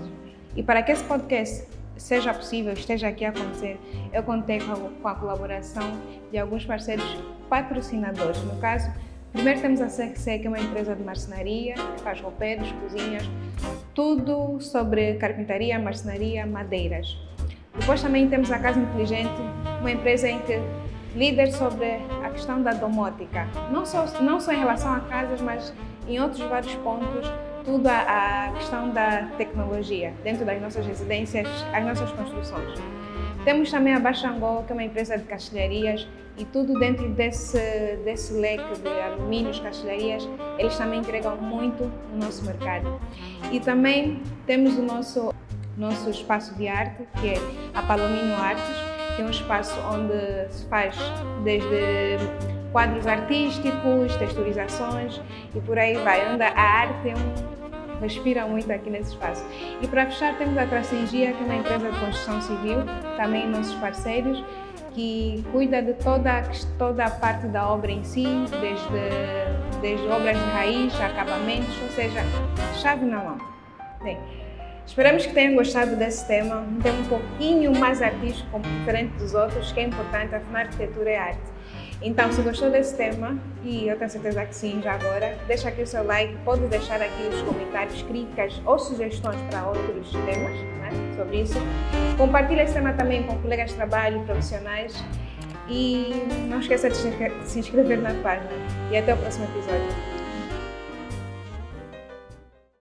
E para que esse podcast seja possível, esteja aqui a acontecer, eu contei com a colaboração de alguns parceiros patrocinadores. No caso, primeiro temos a CRC, que é uma empresa de marcenaria, que faz roupeiros, cozinhas, tudo sobre carpintaria, marcenaria, madeiras. Depois também temos a Casa Inteligente, uma empresa em que líder sobre a questão da domótica, não só em relação a casas, mas em outros vários pontos, tudo a questão da tecnologia dentro das nossas residências, as nossas construções. Temos também a Baxangol, que é uma empresa de castelharias, e tudo dentro desse leque de alumínios, castelharias, eles também entregam muito no nosso mercado. E também temos o nosso espaço de arte, que é a Palomino Artes, que é um espaço onde se faz desde quadros artísticos, texturizações e por aí vai, onde a arte respira muito aqui nesse espaço. E para fechar temos a Tracengia, que é uma empresa de construção civil, também nossos parceiros, que cuida de toda a parte da obra em si, desde obras de raiz, acabamentos, ou seja, chave na mão. Bem, esperamos que tenham gostado desse tema, um tema um pouquinho mais artístico, diferente dos outros, que é importante, afinal a arquitetura é arte. Então, se gostou desse tema, e eu tenho certeza que sim, já agora, deixa aqui o seu like, pode deixar aqui os comentários, críticas ou sugestões para outros temas, né, sobre isso. Compartilhe esse tema também com colegas de trabalho, profissionais e não esqueça de se inscrever na página. E até o próximo episódio.